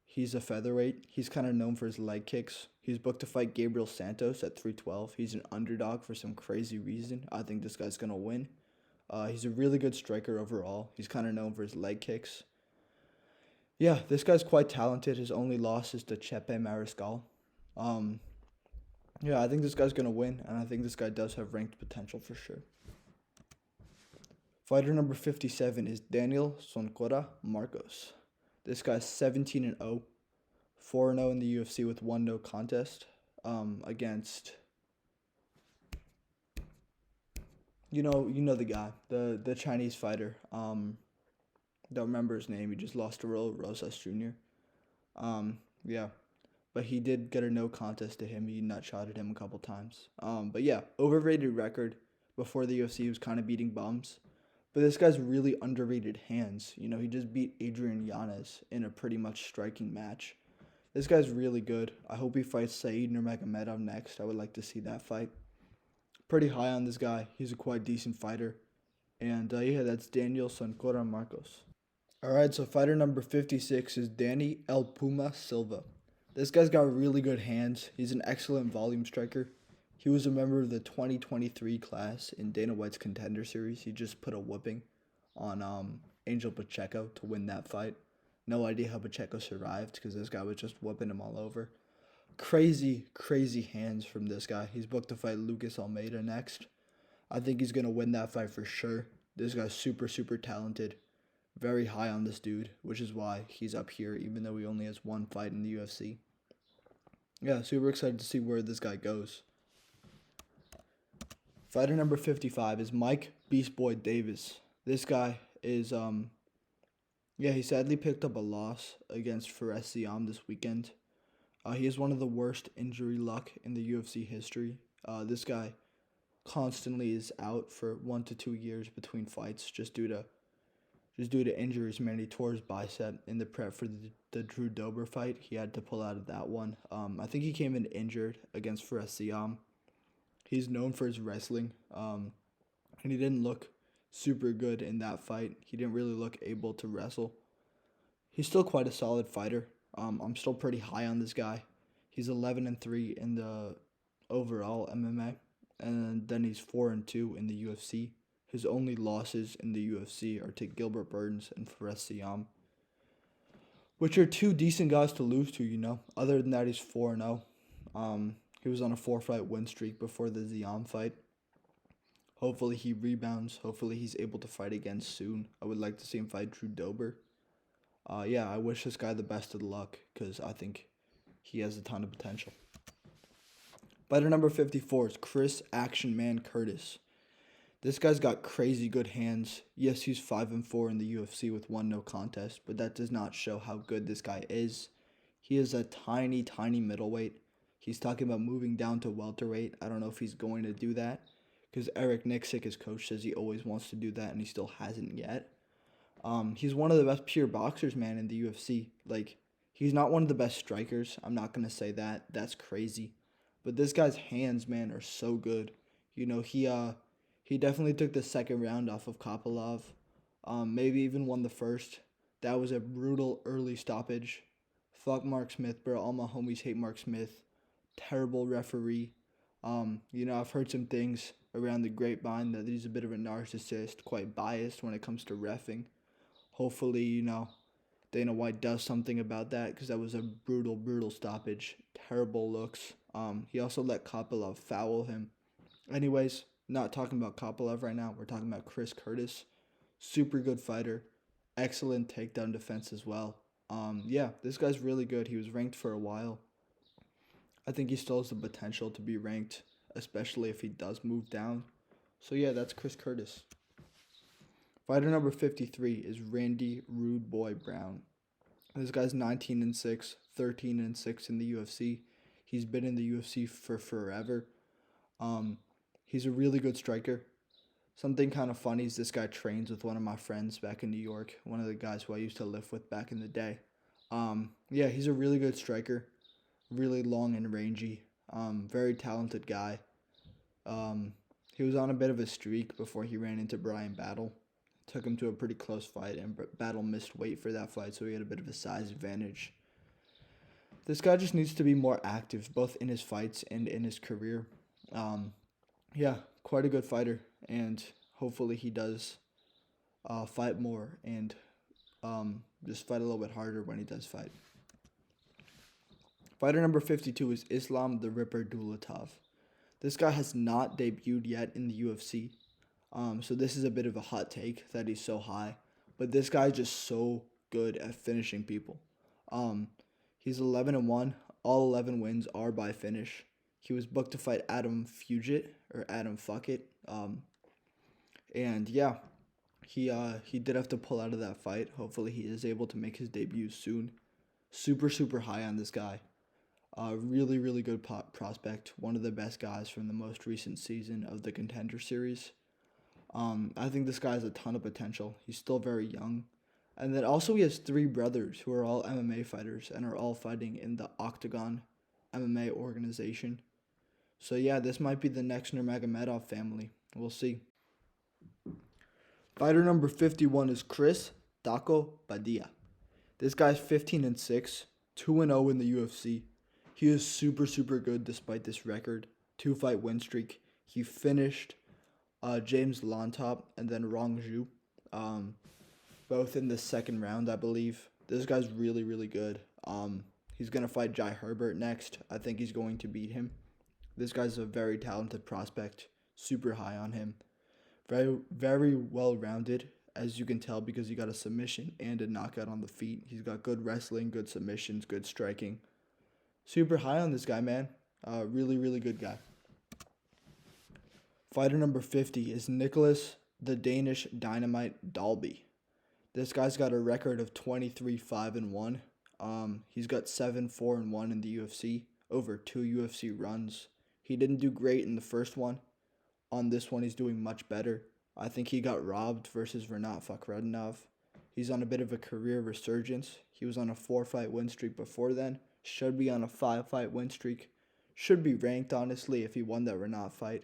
He's a featherweight. He's kind of known for his leg kicks. He's booked to fight Gabriel Santos at 312. He's an underdog for some crazy reason. I think this guy's going to win. He's a really good striker overall. He's kind of known for his leg kicks. Yeah, this guy's quite talented. His only loss is to Chepe Mariscal. Yeah, I think this guy's going to win, and I think this guy does have ranked potential for sure. Fighter number 57 is Daniel Soncora Marcos. This guy's 17-0, 4-0 in the UFC with 1 no contest against, you know the guy, the Chinese fighter. Don't remember his name. He just lost to Raul Rosas Jr. Yeah, but he did get a no contest to him. He nutshotted him a couple times. But yeah, overrated record. Before the UFC, he was kind of beating bums. But this guy's really underrated hands. He just beat Adrian Yanez in a pretty much striking match. This guy's really good. I hope he fights Said Nurmagomedov next. I would like to see that fight. Pretty high on this guy. He's a quite decent fighter. And yeah, that's Daniel Soncora Marcos. Alright, so fighter number 56 is Danny El Puma Silva. This guy's got really good hands. He's an excellent volume striker. He was a member of the 2023 class in Dana White's Contender Series. He just put a whooping on Angel Pacheco to win that fight. No idea how Pacheco survived because this guy was just whooping him all over. Crazy, crazy hands from this guy. He's booked to fight Lucas Almeida next. I think he's going to win that fight for sure. This guy's super, super talented. Very high on this dude, which is why he's up here, even though he only has one fight in the UFC. Yeah, super excited to see where this guy goes. Fighter number 55 is Mike Beast Boy Davis. This guy is, he sadly picked up a loss against Fares Siam this weekend. He has one of the worst injury luck in the UFC history. This guy constantly is out for 1 to 2 years between fights just due to injuries. Man, he tore his bicep in the prep for the Drew Dober fight. He had to pull out of that one. I think he came in injured against Fares Siam. He's known for his wrestling, and he didn't look super good in that fight. He didn't really look able to wrestle. He's still quite a solid fighter. I'm still pretty high on this guy. He's 11-3 in the overall MMA, and then he's 4-2 in the UFC. His only losses in the UFC are to Gilbert Burns and Fares Siam, which are two decent guys to lose to, Other than that, he's 4-0. He was on a 4-fight win streak before the Ziam fight. Hopefully he rebounds. Hopefully he's able to fight again soon. I would like to see him fight Drew Dober. I wish this guy the best of luck because I think he has a ton of potential. Fighter number 54 is Chris Action Man Curtis. This guy's got crazy good hands. Yes, he's 5-4 in the UFC with 1 no contest, but that does not show how good this guy is. He is a tiny, tiny middleweight. He's talking about moving down to welterweight. I don't know if he's going to do that because Eric Nixick, his coach, says he always wants to do that and he still hasn't yet. He's one of the best pure boxers, man, in the UFC. He's not one of the best strikers. I'm not going to say that. That's crazy. But this guy's hands, man, are so good. He definitely took the second round off of Kopylov. Maybe even won the first. That was a brutal early stoppage. Fuck Mark Smith, bro. All my homies hate Mark Smith. Terrible referee. I've heard some things around the grapevine that he's a bit of a narcissist, quite biased when it comes to reffing. Hopefully, Dana White does something about that because that was a brutal, brutal stoppage. Terrible looks. He also let Kopylov foul him Anyways, not talking about Kopylov right now. We're talking about Chris Curtis. Super good fighter. Excellent takedown defense as well. Yeah, this guy's really good. He was ranked for a while. I think he still has the potential to be ranked, especially if he does move down. So yeah, that's Chris Curtis. Fighter number 53 is Randy Rude Boy Brown. This guy's 19-6, 13-6 in the UFC. He's been in the UFC for forever. He's a really good striker. Something kind of funny is this guy trains with one of my friends back in New York, one of the guys who I used to live with back in the day. Yeah, he's a really good striker, really long and rangy, very talented guy. He was on a bit of a streak before he ran into Brian Battle. Took him to a pretty close fight, and Battle missed weight for that fight, so he had a bit of a size advantage. This guy just needs to be more active, both in his fights and in his career. Yeah, quite a good fighter, and hopefully he does fight more and just fight a little bit harder when he does fight. Fighter number 52 is Islam the Ripper Dulatov. This guy has not debuted yet in the UFC, so this is a bit of a hot take that he's so high, but this guy's just so good at finishing people. He's 11-1. All 11 wins are by finish. He was booked to fight Adam Fugit or Adam Fuckit. And yeah, he did have to pull out of that fight. Hopefully he is able to make his debut soon. Super high on this guy. Really, really good prospect. One of the best guys from the most recent season of the Contender Series. I think this guy has a ton of potential. He's still very young. And then also he has 3 brothers who are all MMA fighters and are all fighting in the Octagon MMA organization. So yeah, this might be the next Nurmagomedov family. We'll see. Fighter number 51 is Chris Daco Padilla. This guy's 15-6, 2-0 in the UFC. He is super good despite this record. 2-fight win streak. He finished James Lontop and then Rong Zhu, both in the second round, I believe. This guy's really good. He's going to fight Jai Herbert next. I think he's going to beat him. This guy's a very talented prospect. Super high on him. Very well-rounded, as you can tell, because he got a submission and a knockout on the feet. He's got good wrestling, good submissions, good striking. Super high on this guy, man. Really good guy. Fighter number 50 is Nicholas the Danish Dynamite Dalby. This guy's got a record of 23-5-1. He's got 7-4-1 in the UFC, over 2 UFC runs. He didn't do great in the first one. On this one, he's doing much better. I think he got robbed versus Renat Fakhretdinov. He's on a bit of a career resurgence. He was on a 4-fight win streak before then. Should be on a 5-fight win streak. Should be ranked, honestly, if he won that Renat fight.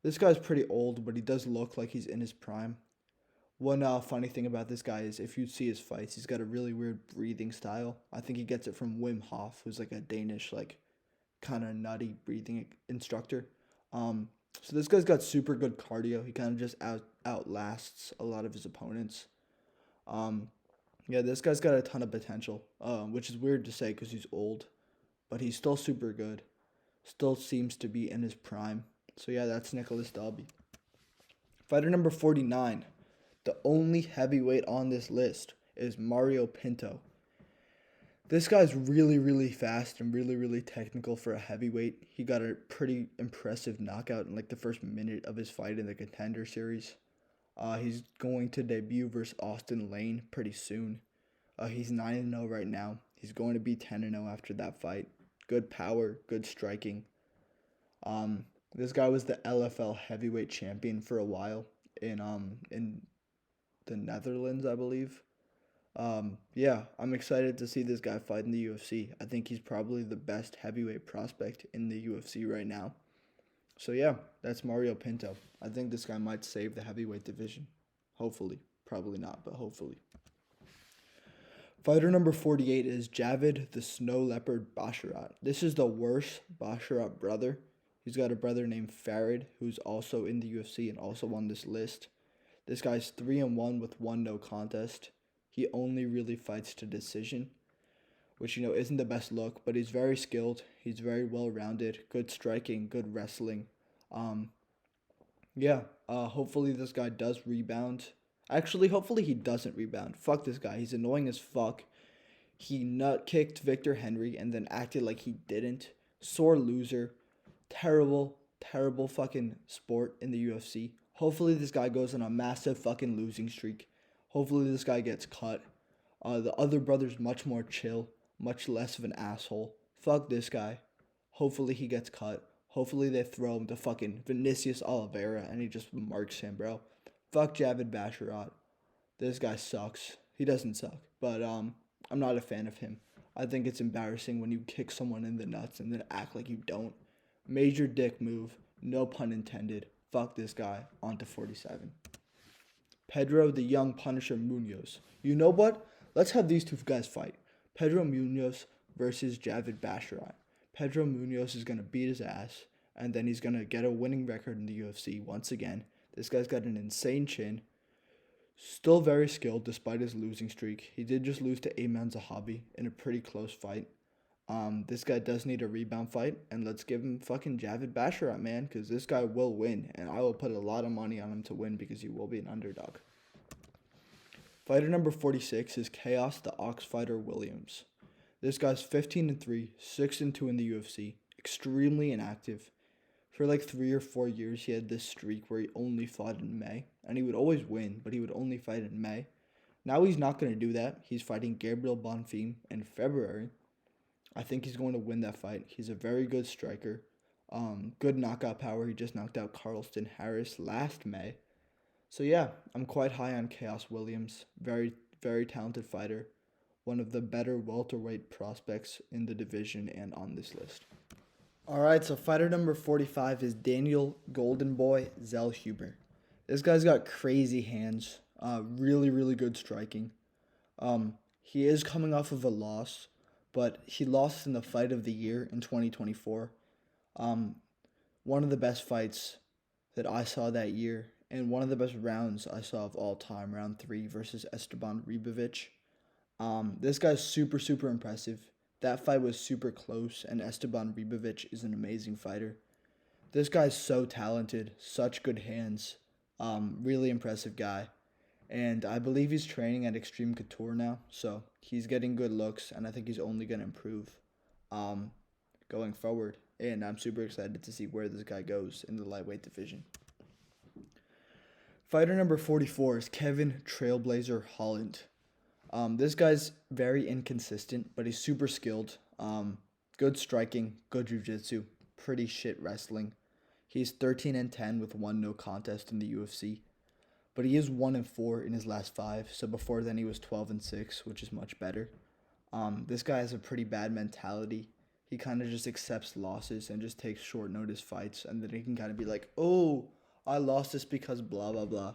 This guy's pretty old, but he does look like he's in his prime. One funny thing about this guy is if you see his fights, he's got a really weird breathing style. I think he gets it from Wim Hof, who's like a Danish, like, kind of nutty breathing instructor. So this guy's got super good cardio. He kind of just outlasts a lot of his opponents. Yeah, this guy's got a ton of potential, which is weird to say because he's old, but he's still super good. Still seems to be in his prime. So yeah, that's Nicholas Dalby. Fighter number 49, the only heavyweight on this list, is Mario Pinto. This guy's really fast and really technical for a heavyweight. He got a pretty impressive knockout in like the first minute of his fight in the Contender Series. He's going to debut versus Austin Lane pretty soon. He's 9-0 right now. He's going to be 10-0 after that fight. Good power, good striking. This guy was the LFL heavyweight champion for a while in the Netherlands, I believe. Yeah, I'm excited to see this guy fight in the UFC. I think he's probably the best heavyweight prospect in the UFC right now. So yeah, that's Mario Pinto. I think this guy might save the heavyweight division. Hopefully. Probably not, but hopefully. Fighter number 48 is Javid the Snow Leopard Basharat. This is the worst Basharat brother. He's got a brother named Farid, who's also in the UFC and also on this list. This guy's 3-1 with 1 no contest. He only really fights to decision, which, isn't the best look, but he's very skilled. He's very well-rounded, good striking, good wrestling. Yeah, hopefully this guy does rebound. Actually, hopefully he doesn't rebound. Fuck this guy. He's annoying as fuck. He nut kicked Victor Henry and then acted like he didn't. Sore loser. Terrible, terrible fucking sport in the UFC. Hopefully this guy goes on a massive fucking losing streak. Hopefully this guy gets cut. The other brother's much more chill, much less of an asshole. Fuck this guy. Hopefully he gets cut. Hopefully they throw him to fucking Vinicius Oliveira and he just marks him, bro. Fuck Javid Basharat. This guy sucks. He doesn't suck, but I'm not a fan of him. I think it's embarrassing when you kick someone in the nuts and then act like you don't. Major dick move. No pun intended. Fuck this guy. On to 47. Pedro the Young Punisher Munoz. You know what? Let's have these two guys fight. Pedro Munoz versus Javid Basharat. Pedro Munoz is going to beat his ass, and then he's going to get a winning record in the UFC once again. This guy's got an insane chin. Still very skilled despite his losing streak. He did just lose to Ayman Zahabi in a pretty close fight. This guy does need a rebound fight, and let's give him fucking Javid Basharat, man, because this guy will win, and I will put a lot of money on him to win because he will be an underdog. Fighter number 46 is Chaos the Ox Fighter Williams. This guy's 15-3, 6-2 in the UFC, extremely inactive. For like 3 or 4 years, he had this streak where he only fought in May, and he would always win, but he would only fight in May. Now he's not going to do that. He's fighting Gabriel Bonfim in February. I think he's going to win that fight. He's a very good striker. Good knockout power. He just knocked out Carlston Harris last May. So yeah, I'm quite high on Chaos Williams. Very, very talented fighter. One of the better welterweight prospects in the division and on this list. All right, so fighter number 45 is Daniel Golden Boy Zellhuber. This guy's got crazy hands. Really, really good striking. He is coming off of a loss, but he lost in the fight of the year in 2024. One of the best fights that I saw that year, and one of the best rounds I saw of all time, round 3 versus Esteban Ribovic. This guy's super, super impressive. That fight was super close, and Esteban Ribovic is an amazing fighter. This guy's so talented, such good hands, really impressive guy. And I believe he's training at Extreme Couture now, so he's getting good looks, and I think he's only going to improve going forward. And I'm super excited to see where this guy goes in the lightweight division. Fighter number 44 is Kevin Trailblazer Holland. This guy's very inconsistent, but he's super skilled. Good striking, good jiu-jitsu, pretty shit wrestling. He's 13-10 with 1 no contest in the UFC. But he is 1-4 in his last 5, so before then he was 12-6, which is much better. This guy has a pretty bad mentality. He kind of just accepts losses and just takes short notice fights, and then he can kind of be like, oh, I lost this because blah, blah, blah.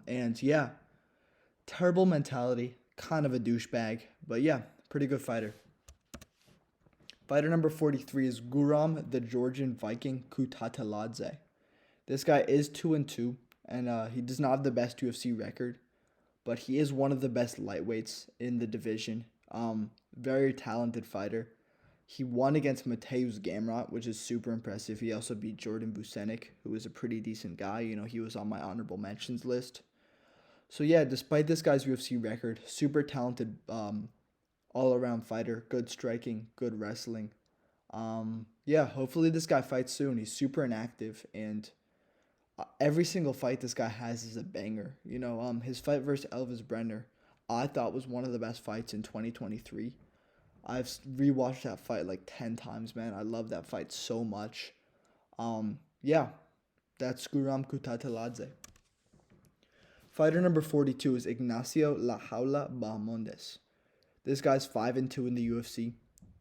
And yeah, terrible mentality, kind of a douchebag, but yeah, pretty good fighter. Fighter number 43 is Guram the Georgian Viking Kutateladze. This guy is 2-2, and he does not have the best UFC record, but he is one of the best lightweights in the division. Very talented fighter. He won against Mateusz Gamrot, which is super impressive. He also beat Jordan Vucenic, who is a pretty decent guy. You know, he was on my honorable mentions list. So yeah, despite this guy's UFC record, super talented all-around fighter, good striking, good wrestling. Yeah, hopefully this guy fights soon. He's super inactive, and every single fight this guy has is a banger. You know, his fight versus Elvis Brenner, I thought was one of the best fights in 2023. I've rewatched that fight like 10 times, man. I love that fight so much. Yeah, that's Guram Kutateladze. Fighter number 42 is Ignacio La Jaula Bahamondes. This guy's 5-2 in the UFC.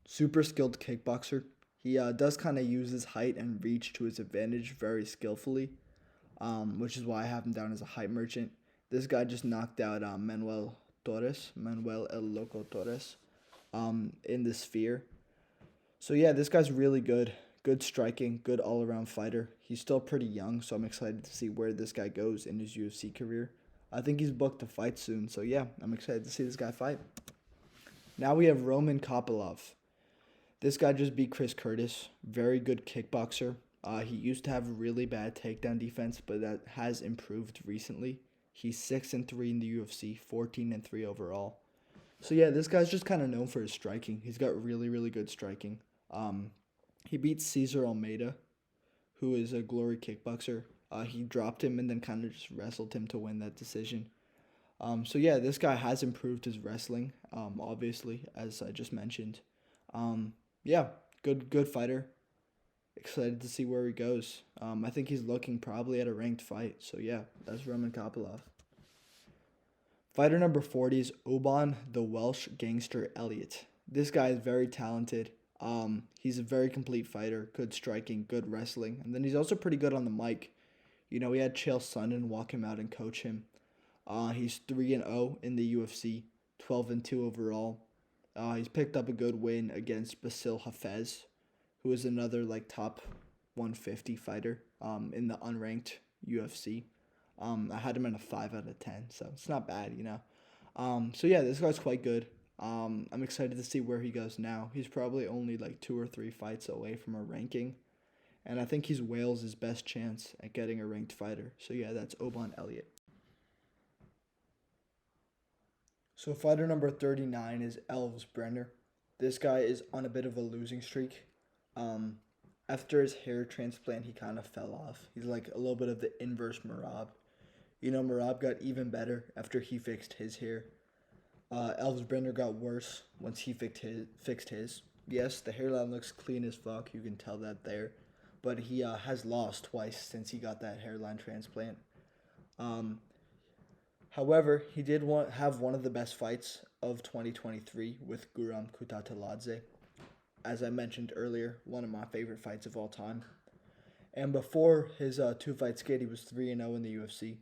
Super skilled kickboxer. He does kind of use his height and reach to his advantage very skillfully, which is why I have him down as a height merchant. This guy just knocked out Manuel El Loco Torres, in the Sphere. So yeah, this guy's really good. Good striking, good all-around fighter. He's still pretty young, so I'm excited to see where this guy goes in his UFC career. I think he's booked to fight soon, so yeah, I'm excited to see this guy fight. Now we have Roman Kopylov. This guy just beat Chris Curtis. Very good kickboxer. He used to have really bad takedown defense, but that has improved recently. He's 6-3 in the UFC, 14-3 overall. So yeah, this guy's just kind of known for his striking. He's got really, really good striking. He beat Cesar Almeida, who is a glory kickboxer. He dropped him and then kind of just wrestled him to win that decision. So yeah, this guy has improved his wrestling, obviously, as I just mentioned. Yeah, good fighter. Excited to see where he goes. I think he's looking probably at a ranked fight. So yeah, that's Roman Kopylov. Fighter number 40 is Oban the Welsh Gangster Elliott. This guy is very talented. He's a very complete fighter, good striking, good wrestling, and then he's also pretty good on the mic. You know, we had Chael Sonnen walk him out and coach him. He's 3-0 in the UFC, 12-2 overall. He's picked up a good win against Basil Hafez, who is another like top 150 fighter in the unranked UFC. I had him in a 5 out of 10, so it's not bad, you know. So yeah, this guy's quite good. I'm excited to see where he goes now. He's probably only like 2 or 3 fights away from a ranking, and I think he's Wales' best chance at getting a ranked fighter. So yeah, that's Oban Elliott. So fighter number 39 is Elves Brenner. This guy is on a bit of a losing streak. After his hair transplant, he kind of fell off. He's like a little bit of the inverse Merab. You know, Merab got even better after he fixed his hair. Elves Brenner got worse once he fixed his. Yes, the hairline looks clean as fuck. You can tell that there. But he has lost twice since he got that hairline transplant. However, he did have one of the best fights of 2023 with Guram Kutateladze. As I mentioned earlier, one of my favorite fights of all time. And before his 2-fight skid, he was 3-0 in the UFC.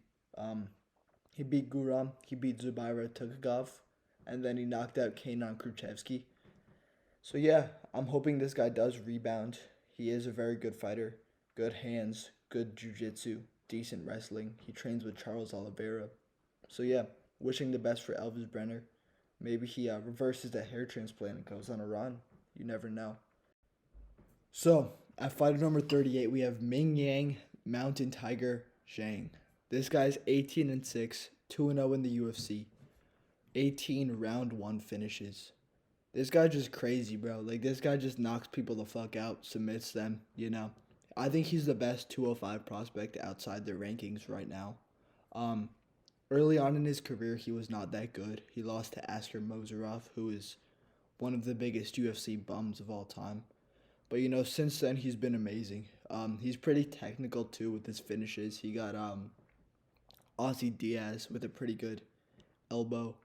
He beat Guram, he beat Zubaira Tukhugov, and then he knocked out Kenan Khrushchevsky. So yeah, I'm hoping this guy does rebound. He is a very good fighter. Good hands, good jiu-jitsu, decent wrestling. He trains with Charles Oliveira. So yeah, wishing the best for Elvis Brenner. Maybe he reverses the hair transplant and goes on a run. You never know. So, at fighter number 38, we have Ming Yang Mountain Tiger Zhang. This guy's 18-6, 2-0 in the UFC. 18 round 1 finishes. This guy's just crazy, bro. Like, this guy just knocks people the fuck out, submits them, you know. I think he's the best 205 prospect outside their rankings right now. Early on in his career, he was not that good. He lost to Askar Mozarov, who is one of the biggest UFC bums of all time. But, you know, since then, he's been amazing. He's pretty technical, too, with his finishes. He got Ozzy Diaz with a pretty good elbow.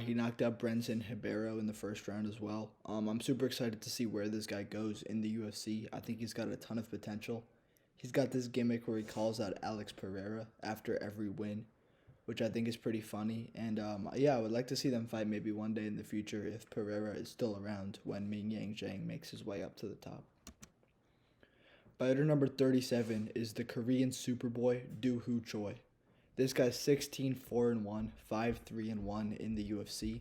He knocked out Brenson Ribeiro in the first round as well. I'm super excited to see where this guy goes in the UFC. I think he's got a ton of potential. He's got this gimmick where he calls out Alex Pereira after every win, which I think is pretty funny. And yeah, I would like to see them fight maybe one day in the future if Pereira is still around when Ming Yang Zhang makes his way up to the top. Fighter number 37 is the Korean Superboy, Do-Hoo Choi. This guy's 16-4-1, 5-3-1 in the UFC.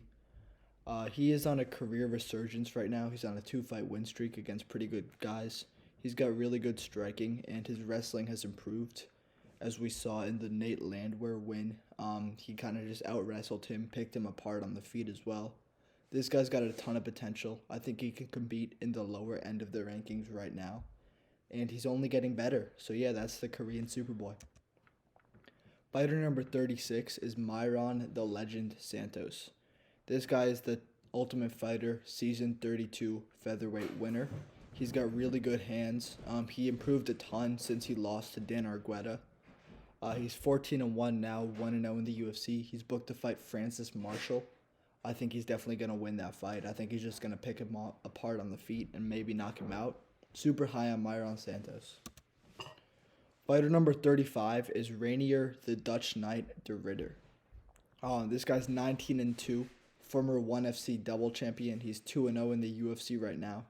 He is on a career resurgence right now. He's on a 2-fight win streak against pretty good guys. He's got really good striking, and his wrestling has improved. As we saw in the Nate Landwehr win, he kind of just out-wrestled him, picked him apart on the feet as well. This guy's got a ton of potential. I think he can compete in the lower end of the rankings right now. And he's only getting better. So yeah, that's the Korean Superboy. Fighter number 36 is Myron the Legend Santos. This guy is the Ultimate Fighter Season 32 featherweight winner. He's got really good hands. He improved a ton since he lost to Dan Argueta. He's 14-1 now, 1-0 in the UFC. He's booked to fight Francis Marshall. I think he's definitely going to win that fight. I think he's just going to pick him apart on the feet and maybe knock him out. Super high on Myron Santos. Fighter number 35 is Rainier the Dutch Knight de Ridder. This guy's 19-2, former 1FC double champion. He's 2-0 in the UFC right now.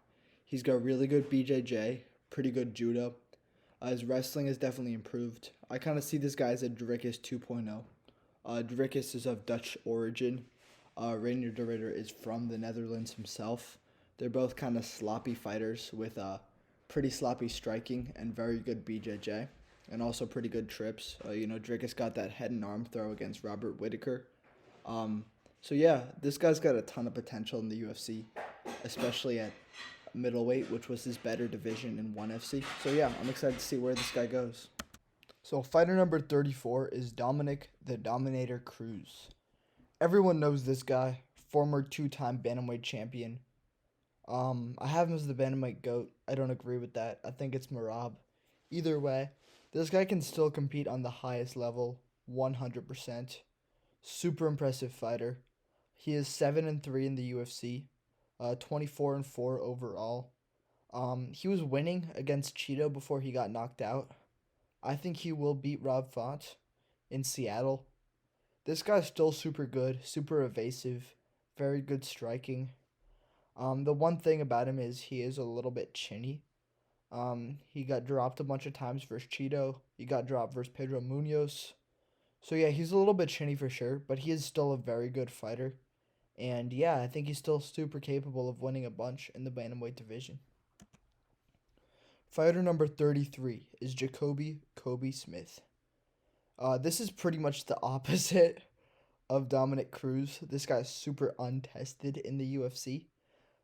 He's got really good BJJ, pretty good judo. His wrestling has definitely improved. I kind of see this guy as a Dricus 2.0. Dricus is of Dutch origin. Rainier de Ridder is from the Netherlands himself. They're both kind of sloppy fighters with pretty sloppy striking and very good BJJ, and also pretty good trips. Dricus got that head and arm throw against Robert Whitaker. Um, so yeah, this guy's got a ton of potential in the UFC, especially at middleweight, which was his better division in ONE FC. So yeah, I'm excited to see where this guy goes. So fighter number 34 is Dominic the Dominator Cruz. Everyone knows this guy, former two-time bantamweight champion. I have him as the bantamweight GOAT. I don't agree with that. I think it's Marab. Either way, this guy can still compete on the highest level, 100%. Super impressive fighter. He is 7-3 in the UFC, 24-4 overall. He was winning against Cheeto before he got knocked out. I think he will beat Rob Font in Seattle. This guy's still super good, super evasive, very good striking. The one thing about him is he is a little bit chinny. He got dropped a bunch of times versus Cheeto. He got dropped versus Pedro Munoz. So yeah, he's a little bit chinny for sure, but he is still a very good fighter. And yeah, I think he's still super capable of winning a bunch in the bantamweight division. Fighter number 33 is Jacoby Kobe Smith. This is pretty much the opposite of Dominic Cruz. This guy's super untested in the UFC,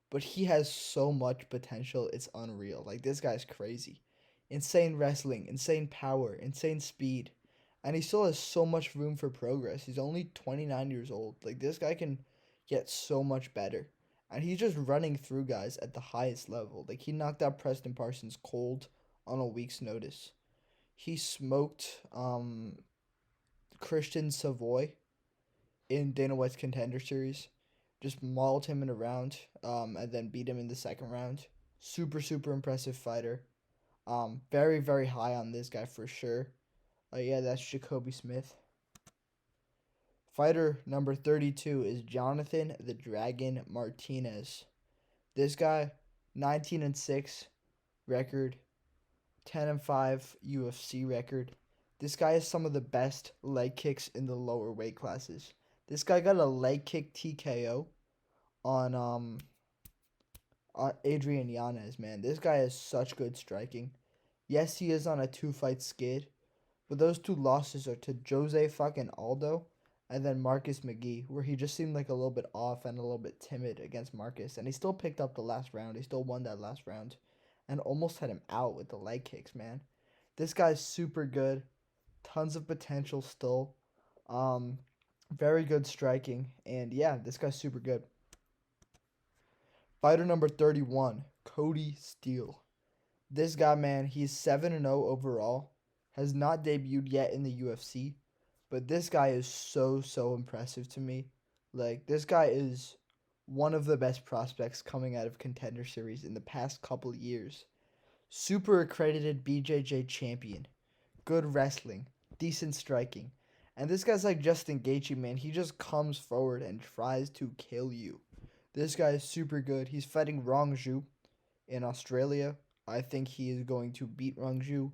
but he has so much potential. It's unreal. Like, this guy's crazy. Insane wrestling, insane power, insane speed, and he still has so much room for progress. He's only 29 years old. Like, this guy can get so much better. And he's just running through guys at the highest level. Like, he knocked out Preston Parsons cold on a week's notice. He smoked Christian Savoy in Dana White's Contender Series. Just mauled him in a round, and then beat him in the second round. Super, super impressive fighter. Very, very high on this guy for sure. Yeah, that's Jacoby Smith. Fighter number 32 is Jonathan the Dragon Martinez. This guy, 19-6 record, 10-5 UFC record. This guy has some of the best leg kicks in the lower weight classes. This guy got a leg kick TKO on Adrian Yanez, man. This guy has such good striking. Yes, he is on a 2-fight skid, but those 2 losses are to Jose fucking Aldo and then Marcus McGee, where he just seemed like a little bit off and a little bit timid against Marcus. And he still picked up the last round. He still won that last round and almost had him out with the leg kicks, man. This guy's super good. Tons of potential still. Very good striking. And yeah, this guy's super good. Fighter number 31, Cody Steele. This guy, man, he's 7-0 overall. Has not debuted yet in the UFC. But this guy is so, so impressive to me. Like, this guy is one of the best prospects coming out of Contender Series in the past couple years. Super accredited BJJ champion. Good wrestling. Decent striking. And this guy's like Justin Gaethje, man. He just comes forward and tries to kill you. This guy is super good. He's fighting Rong Zhu in Australia. I think he is going to beat Rong Zhu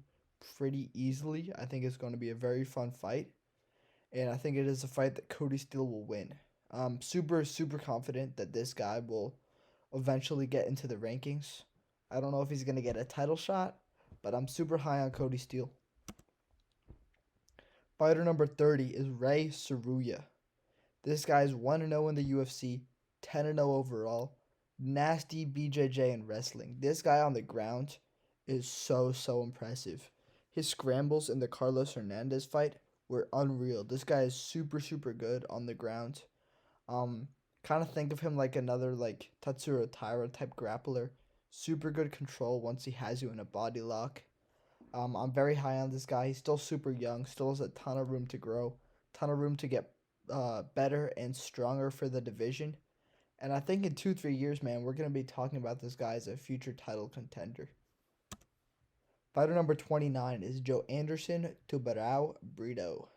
pretty easily. I think it's going to be a very fun fight. And I think it is a fight that Cody Steele will win. I'm super, super confident that this guy will eventually get into the rankings. I don't know if he's going to get a title shot, but I'm super high on Cody Steele. Fighter number 30 is Ray Saruya. This guy is 1-0 in the UFC, 10-0 overall. Nasty BJJ and wrestling. This guy on the ground is so, so impressive. His scrambles in the Carlos Hernandez fight were unreal. This guy is super, super good on the ground. Kind of think of him like another like Tatsuro Taira type grappler. Super good control once he has you in a body lock. I'm very high on this guy. He's still super young. Still has a ton of room to grow. Ton of room to get better and stronger for the division. And I think in 2-3 years, man, we're going to be talking about this guy as a future title contender. Fighter number 29 is Joe Anderson Tubarão Brito.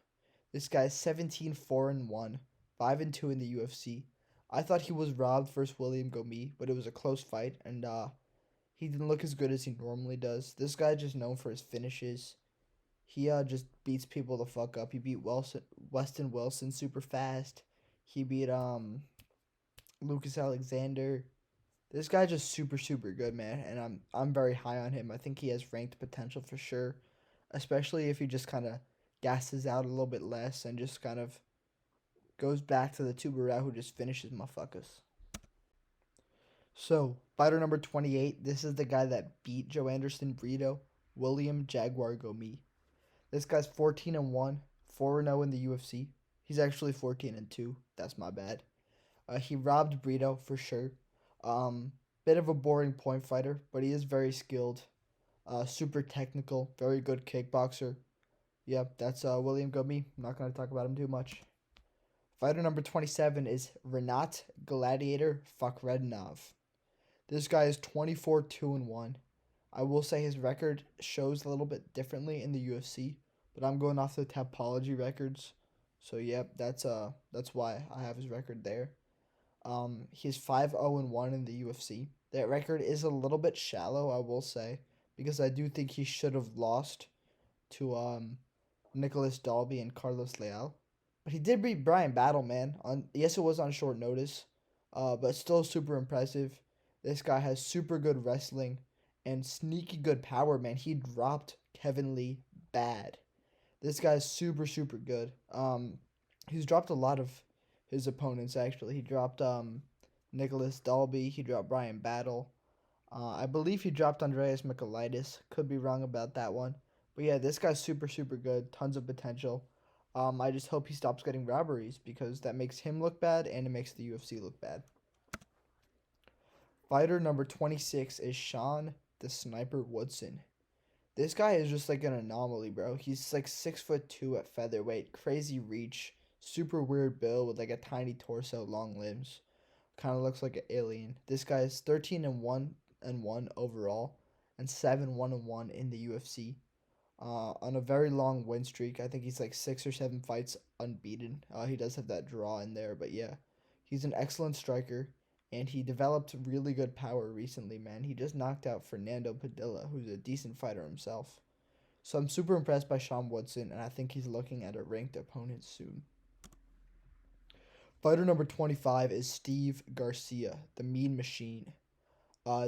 This guy's 17-4-1, 5-2 in the UFC. I thought he was robbed versus William Gomis, but it was a close fight, and he didn't look as good as he normally does. This guy just known for his finishes. He just beats people the fuck up. He beat Weston Wilson super fast. He beat Lucas Alexander. This guy's just super super good, man, and I'm very high on him. I think he has ranked potential for sure, especially if he just kind of gasses out a little bit less and just kind of goes back to the tuber route who just finishes motherfuckers. So, fighter number 28, this is the guy that beat Joe Anderson Brito, William Jaguar Gomi. This guy's 14-1, 4-0 in the UFC. He's actually 14-2. That's my bad. He robbed Brito for sure. Bit of a boring point fighter, but he is very skilled. Super technical, very good kickboxer. Yep, that's William Gomi. I'm not going to talk about him too much. Fighter number 27 is Renat Gladiator Fakhretdinov. This guy is 24-2-1. I will say his record shows a little bit differently in the UFC, but I'm going off the Tapology records. So yep, that's why I have his record there. He's 5-0-1 in the UFC. That record is a little bit shallow, I will say, because I do think he should have lost to Nicholas Dalby and Carlos Leal. But he did beat Brian Battle, man. Yes, it was on short notice, but still super impressive. This guy has super good wrestling and sneaky good power, man. He dropped Kevin Lee bad. This guy's super super good. He's dropped a lot of his opponents actually. He dropped Nicholas Dalby. He dropped Brian Battle. I believe he dropped Andreas Michailidis. Could be wrong about that one. But yeah, this guy's super super good. Tons of potential. I just hope he stops getting robberies because that makes him look bad and it makes the UFC look bad. Fighter number 26 is Sean the Sniper Woodson. This guy is just like an anomaly, bro. He's like 6'2" at featherweight, crazy reach, super weird build with like a tiny torso, long limbs. Kind of looks like an alien. This guy is 13-1 overall, and 7-1 in the UFC. On a very long win streak. I think he's like 6 or 7 fights unbeaten. He does have that draw in there, but yeah, he's an excellent striker, and he developed really good power recently, man. He just knocked out Fernando Padilla, who's a decent fighter himself. So I'm super impressed by Sean Woodson, and I think he's looking at a ranked opponent soon. Fighter number 25 is Steve Garcia, the Mean Machine.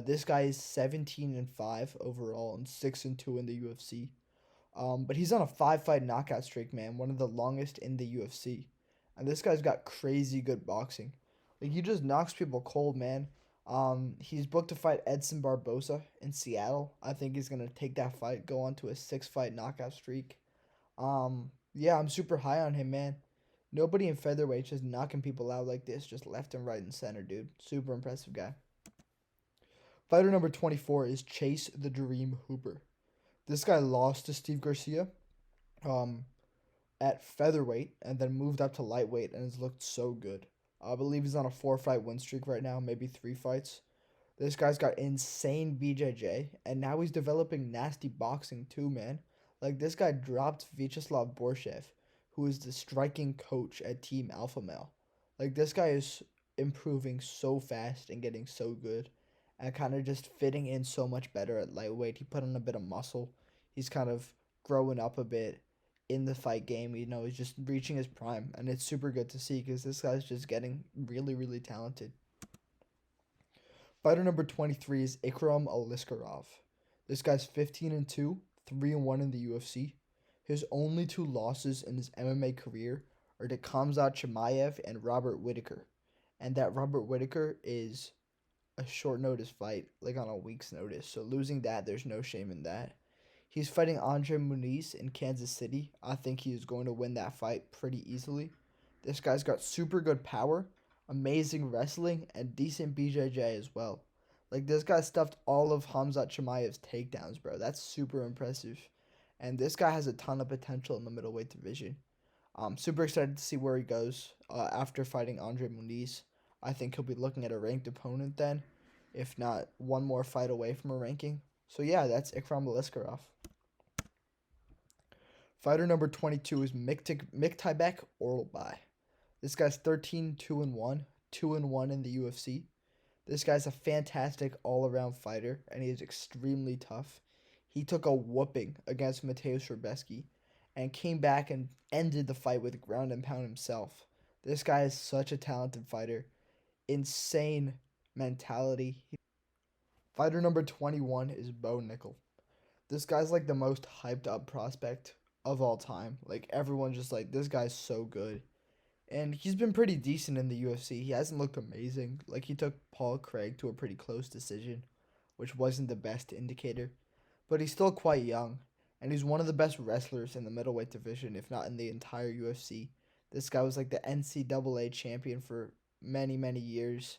This guy is 17-5 overall and 6-2 in the UFC. But he's on a 5-fight knockout streak, man. One of the longest in the UFC. And this guy's got crazy good boxing. Like, he just knocks people cold, man. He's booked to fight Edson Barbosa in Seattle. I think he's going to take that fight, go on to a 6-fight knockout streak. Yeah, I'm super high on him, man. Nobody in featherweight just knocking people out like this, just left and right and center, dude. Super impressive guy. Fighter number 24 is Chase the Dream Hooper. This guy lost to Steve Garcia um, at featherweight and then moved up to lightweight and has looked so good. I believe he's on a 4-fight win streak right now, maybe 3 fights. This guy's got insane BJJ, and now he's developing nasty boxing too, man. Like, this guy dropped Vyacheslav Borshev, who is the striking coach at Team Alpha Male. Like, this guy is improving so fast and getting so good and kind of just fitting in so much better at lightweight. He put on a bit of muscle. He's kind of growing up a bit in the fight game. You know, he's just reaching his prime, and it's super good to see because this guy's just getting really, really talented. Fighter number 23 is Ikram Aliskerov. This guy's 15-2, 3-1 in the UFC. His only 2 losses in his MMA career are to Khamzat Chimaev and Robert Whittaker. And that Robert Whittaker is a short notice fight, like on a week's notice. So losing that, there's no shame in that. He's fighting Andre Muniz in Kansas City. I think he is going to win that fight pretty easily. This guy's got super good power, amazing wrestling, and decent BJJ as well. Like, this guy stuffed all of Khamzat Chimaev's takedowns, bro. That's super impressive. And this guy has a ton of potential in the middleweight division. I'm super excited to see where he goes after fighting Andre Muniz. I think he'll be looking at a ranked opponent then, if not one more fight away from a ranking. So yeah, that's Ikram Aliskerov. Fighter number 22 is Miktaibek Orlbai. This guy's 13-2-1, 2-1 in the UFC. This guy's a fantastic all-around fighter, and he is extremely tough. He took a whooping against Mateusz Rebecki and came back and ended the fight with ground and pound himself. This guy is such a talented fighter. Insane mentality. Fighter number 21 is Bo Nickel. This guy's like the most hyped up prospect of all time. Like everyone's just like, this guy's so good. And he's been pretty decent in the UFC. He hasn't looked amazing. Like he took Paul Craig to a pretty close decision, which wasn't the best indicator. But he's still quite young, and he's one of the best wrestlers in the middleweight division, if not in the entire UFC. This guy was like the NCAA champion for many, many years,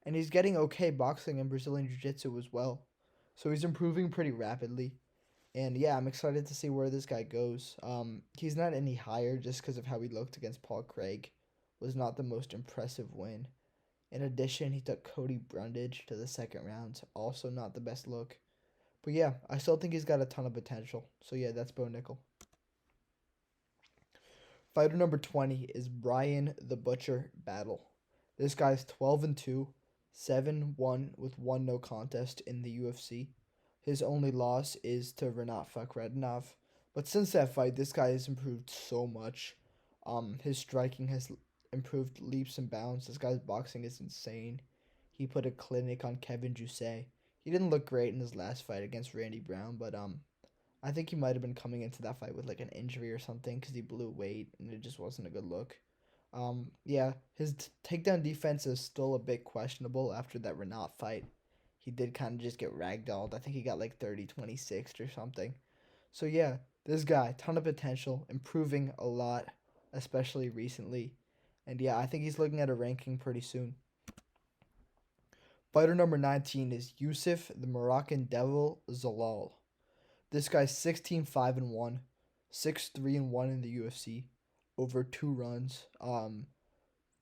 and he's getting okay boxing and Brazilian Jiu Jitsu as well. So he's improving pretty rapidly. And yeah, I'm excited to see where this guy goes. He's not any higher just because of how he looked against Paul Craig. Was not the most impressive win. In addition, he took Cody Brundage to the second round. Also not the best look. But yeah, I still think he's got a ton of potential. So yeah, that's Bo Nickel. Fighter number 20 is Brian the Butcher Battle. This guy's 12-2, 7-1 with one no contest in the UFC. His only loss is to Renat Fakhretdinov. But since that fight, this guy has improved so much. His striking has improved leaps and bounds. This guy's boxing is insane. He put a clinic on Kevin Jousset. He didn't look great in his last fight against Randy Brown, but I think he might have been coming into that fight with like an injury or something because he blew weight and it just wasn't a good look. Yeah, his takedown defense is still a bit questionable after that Renat fight. He did kind of just get ragdolled. I think he got like 30-26 or something. So yeah, this guy, ton of potential, improving a lot, especially recently. And yeah, I think he's looking at a ranking pretty soon. Fighter number 19 is Yusuf the Moroccan Devil Zalal. This guy's 16-5-1, 6-3-1 in the UFC, over 2 runs.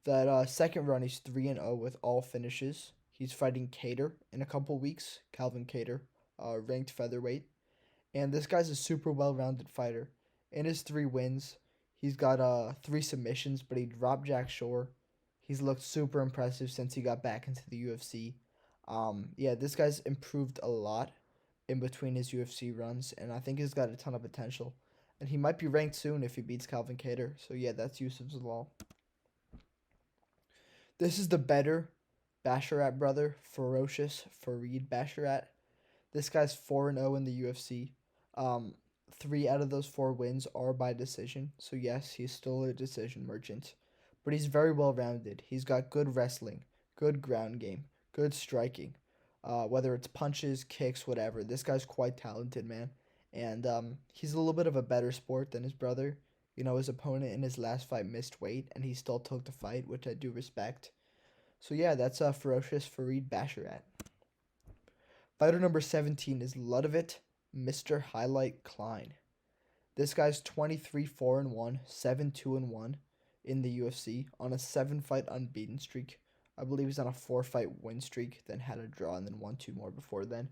That second run, he's 3-0 with all finishes. He's fighting Cater in a couple weeks, Calvin Cater, ranked featherweight. And this guy's a super well-rounded fighter. In his 3 wins, he's got 3 submissions, but he dropped Jack Shore. He's looked super impressive since he got back into the UFC. Yeah, this guy's improved a lot in between his UFC runs, and I think he's got a ton of potential. And he might be ranked soon if he beats Calvin Cater. So yeah, that's Yusuf Zalal. This is the better Basharat brother, Ferocious Fareed Basharat. This guy's 4-0 in the UFC. 3 out of those 4 wins are by decision. So yes, he's still a decision merchant. But he's very well rounded. He's got good wrestling, good ground game, good striking. Whether it's punches, kicks, whatever. This guy's quite talented, man. And he's a little bit of a better sport than his brother. You know, his opponent in his last fight missed weight, and he still took the fight, which I do respect. So yeah, that's Ferocious Fareed Basharat. Fighter number 17 is Ludovic Mr. Highlight Klein. This guy's 23-4-1, 7-2-1 in the UFC on a 7-fight unbeaten streak. I believe he's on a 4-fight win streak, then had a draw, and then won 2 more before then.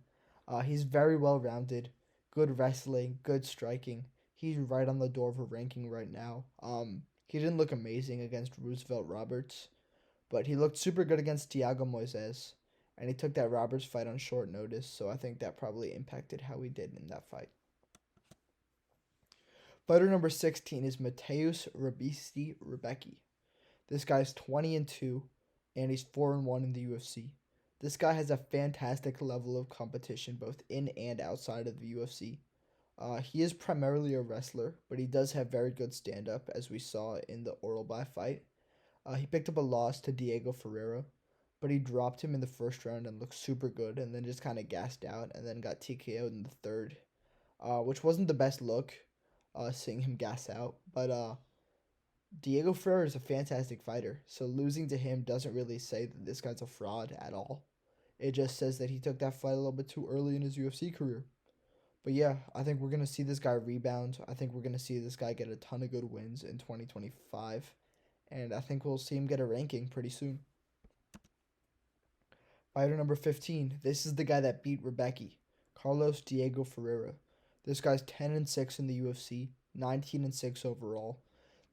He's very well rounded, good wrestling, good striking. He's right on the door of a ranking right now. He didn't look amazing against Roosevelt Roberts, but he looked super good against Thiago Moises, and he took that Roberts fight on short notice, so I think that probably impacted how he did in that fight. Fighter number 16 is Mateusz Rebesti Rebecki. This guy's 20-2, and he's 4-1 in the UFC. This guy has a fantastic level of competition both in and outside of the UFC. He is primarily a wrestler, but he does have very good stand-up, as we saw in the Oralby fight. He picked up a loss to Diego Ferreira, but he dropped him in the first round and looked super good, and then just kind of gassed out, and then got TKO'd in the third, which wasn't the best look, seeing him gas out. But Diego Ferreira is a fantastic fighter, so losing to him doesn't really say that this guy's a fraud at all. It just says that he took that fight a little bit too early in his UFC career. But yeah, I think we're going to see this guy rebound. I think we're going to see this guy get a ton of good wins in 2025. And I think we'll see him get a ranking pretty soon. Fighter number 15. This is the guy that beat Rebecki, Carlos Diego Ferreira. This guy's 10-6 in the UFC, 19-6 overall.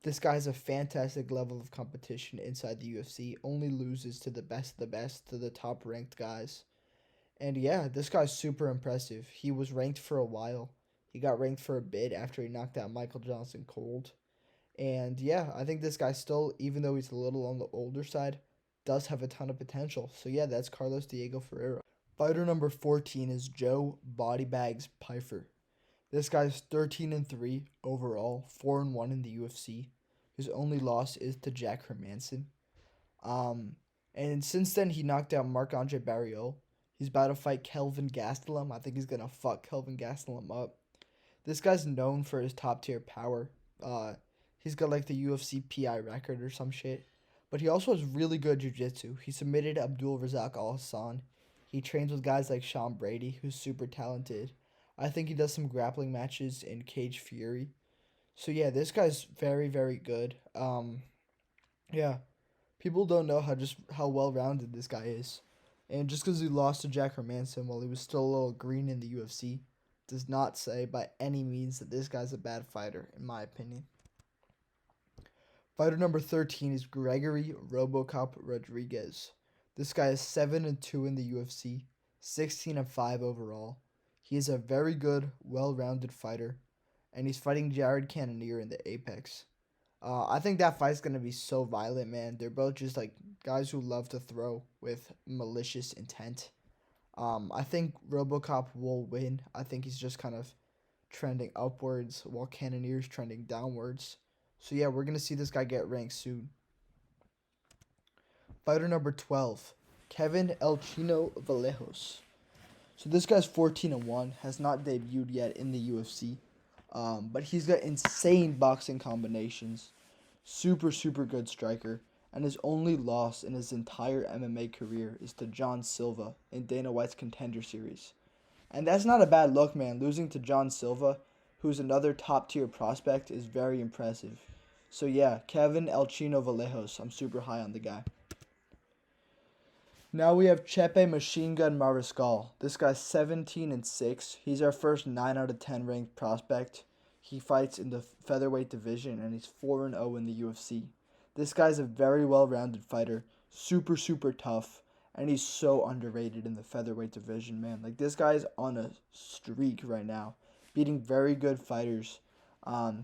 This guy has a fantastic level of competition inside the UFC, only loses to the best of the best, to the top ranked guys. And yeah, this guy's super impressive. He was ranked for a while. He got ranked for a bit after he knocked out Michael Johnson cold. And yeah, I think this guy still, even though he's a little on the older side, does have a ton of potential. So yeah, that's Carlos Diego Ferreira. Fighter number 14 is Joe Bodybags Pyfer. This guy's 13-3 overall, 4-1 in the UFC. His only loss is to Jack Hermanson. And since then he knocked out Marc-Andre Barriol. He's about to fight Kelvin Gastelum. I think he's gonna fuck Kelvin Gastelum up. This guy's known for his top tier power. He's got like the UFC PI record or some shit. But he also has really good jiu-jitsu. He submitted Abdul Razak Al Hassan. He trains with guys like Sean Brady, who's super talented. I think he does some grappling matches in Cage Fury. So yeah, this guy's very, very good. Yeah, people don't know how well rounded this guy is, and just because he lost to Jack Hermanson while he was still a little green in the UFC, does not say by any means that this guy's a bad fighter, in my opinion. Fighter number 13 is Gregory Robocop Rodriguez. This guy is 7-2 in the UFC, 16-5 overall. He is a very good, well-rounded fighter, and he's fighting Jared Cannonier in the Apex. I think that fight's going to be so violent, man. They're both just like guys who love to throw with malicious intent. I think Robocop will win. I think he's just kind of trending upwards while Cannonier's trending downwards. So yeah, we're going to see this guy get ranked soon. Fighter number 12, Kevin El Chino Vallejos. So this guy's 14-1, has not debuted yet in the UFC. But he's got insane boxing combinations, super good striker, and his only loss in his entire MMA career is to John Silva in Dana White's Contender Series. And that's not a bad look, man. Losing to John Silva, who's another top-tier prospect, is very impressive. So yeah, Kevin El Chino Vallejos, I'm super high on the guy. Now we have Chepe Machine Gun Mariscal. This guy's 17-6. He's our first 9 out of 10 ranked prospect. He fights in the featherweight division, and he's 4-0 in the UFC. This guy's a very well-rounded fighter, super tough, and he's so underrated in the featherweight division, man. Like, this guy's on a streak right now, beating very good fighters.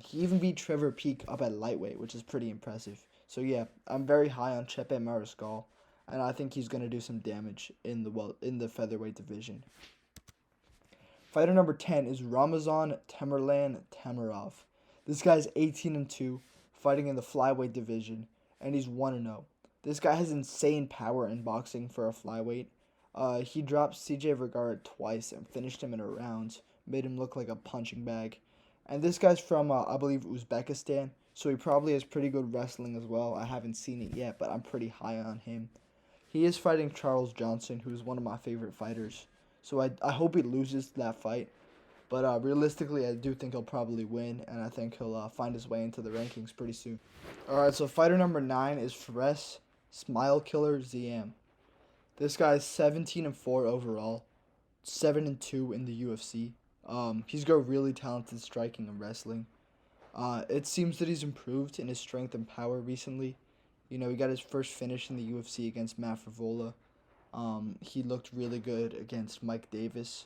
He even beat Trevor Peek up at lightweight, which is pretty impressive. So yeah, I'm very high on Chepe Mariscal, and I think he's gonna do some damage in the featherweight division. Fighter number 10 is Ramazan Tamerlan Tamarov. This guy's 18-2, fighting in the flyweight division, and he's 1-0. This guy has insane power in boxing for a flyweight. He dropped CJ Vergara twice and finished him in a round, made him look like a punching bag. And this guy's from, I believe, Uzbekistan, so he probably has pretty good wrestling as well. I haven't seen it yet, but I'm pretty high on him. He is fighting Charles Johnson, who's one of my favorite fighters. So I hope he loses that fight. But realistically, I do think he'll probably win, and I think he'll find his way into the rankings pretty soon. Alright, so fighter number 9 is Fares Smile Killer Ziam. This guy's 17-4 overall, 7-2 in the UFC. He's got really talented striking and wrestling. It seems that he's improved in his strength and power recently. You know, he got his first finish in the UFC against Matt Favola. He looked really good against Mike Davis.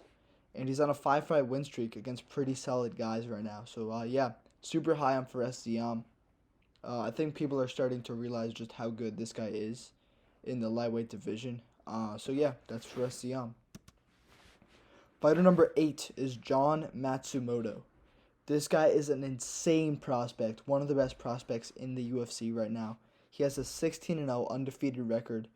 And he's on a 5-fight win streak against pretty solid guys right now. So, yeah, super high on Fares Ziam. I think people are starting to realize just how good this guy is in the lightweight division. So, yeah, that's Fares Ziam. Fighter number 8 is John Matsumoto. This guy is an insane prospect, one of the best prospects in the UFC right now. He has a 16-0 undefeated record,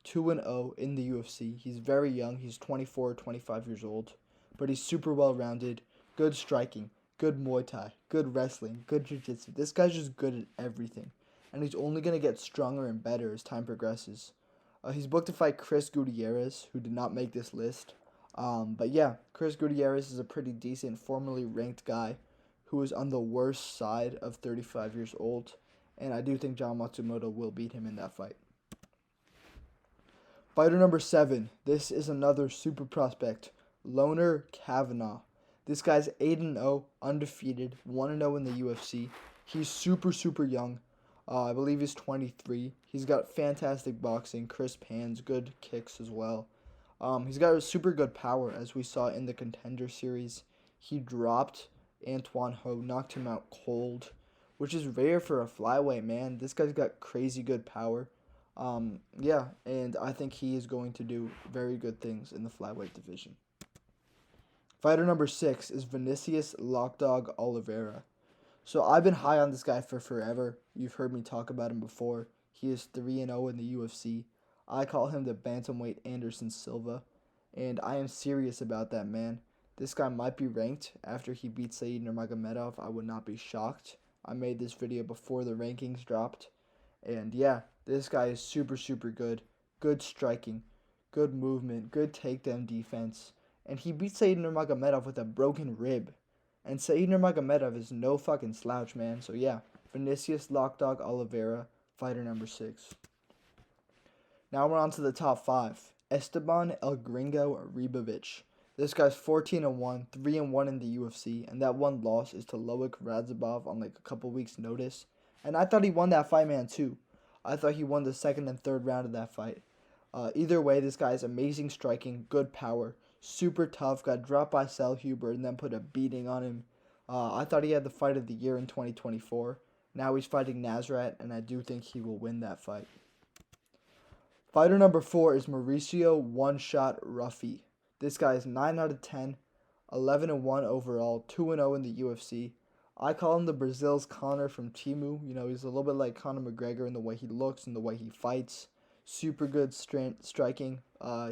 2-0 in the UFC. He's very young. He's 24 or 25 years old. But he's super well-rounded, good striking, good Muay Thai, good wrestling, good jiu-jitsu. This guy's just good at everything. And he's only going to get stronger and better as time progresses. He's booked to fight Chris Gutierrez, who did not make this list. But yeah, Chris Gutierrez is a pretty decent, formerly ranked guy who is on the worst side of 35 years old. And I do think John Matsumoto will beat him in that fight. Fighter number 7. This is another super prospect, Loner Kavanaugh. This guy's 8-0, undefeated, 1-0 in the UFC. He's super young. I believe he's 23. He's got fantastic boxing, crisp hands, good kicks as well. He's got super good power, as we saw in the Contender Series. He dropped Antoine Ho, knocked him out cold, which is rare for a flyweight, man. This guy's got crazy good power. Yeah, and I think he is going to do very good things in the flyweight division. Fighter number 6 is Vinicius Lockdog Oliveira. So I've been high on this guy for forever. You've heard me talk about him before. He is 3-0 in the UFC. I call him the bantamweight Anderson Silva, and I am serious about that, man. This guy might be ranked after he beat Said Nurmagomedov. I would not be shocked. I made this video before the rankings dropped. And yeah, this guy is super, super good. Good striking, good movement, good takedown defense. And he beat Said Nurmagomedov with a broken rib. And Said Nurmagomedov is no fucking slouch, man. So yeah, Vinicius Lockdog Oliveira, fighter number 6. Now we're on to the top 5. Esteban El Gringo Ribovic. This guy's 14-1, 3-1 in the UFC, and that one loss is to Loic Radzhabov on like a couple weeks' notice. And I thought he won that fight, man, too. I thought he won the second and third round of that fight. Either way, this guy's amazing striking, good power, super tough, got dropped by Sal Huber and then put a beating on him. I thought he had the fight of the year in 2024. Now he's fighting Nasrat, and I do think he will win that fight. Fighter number 4 is Mauricio One-Shot Ruffy. This guy is 9 out of 10, 11-1 overall, 2-0 in the UFC. I call him the Brazil's Conor from Timu. You know, he's a little bit like Conor McGregor in the way he looks and the way he fights. Super good striking.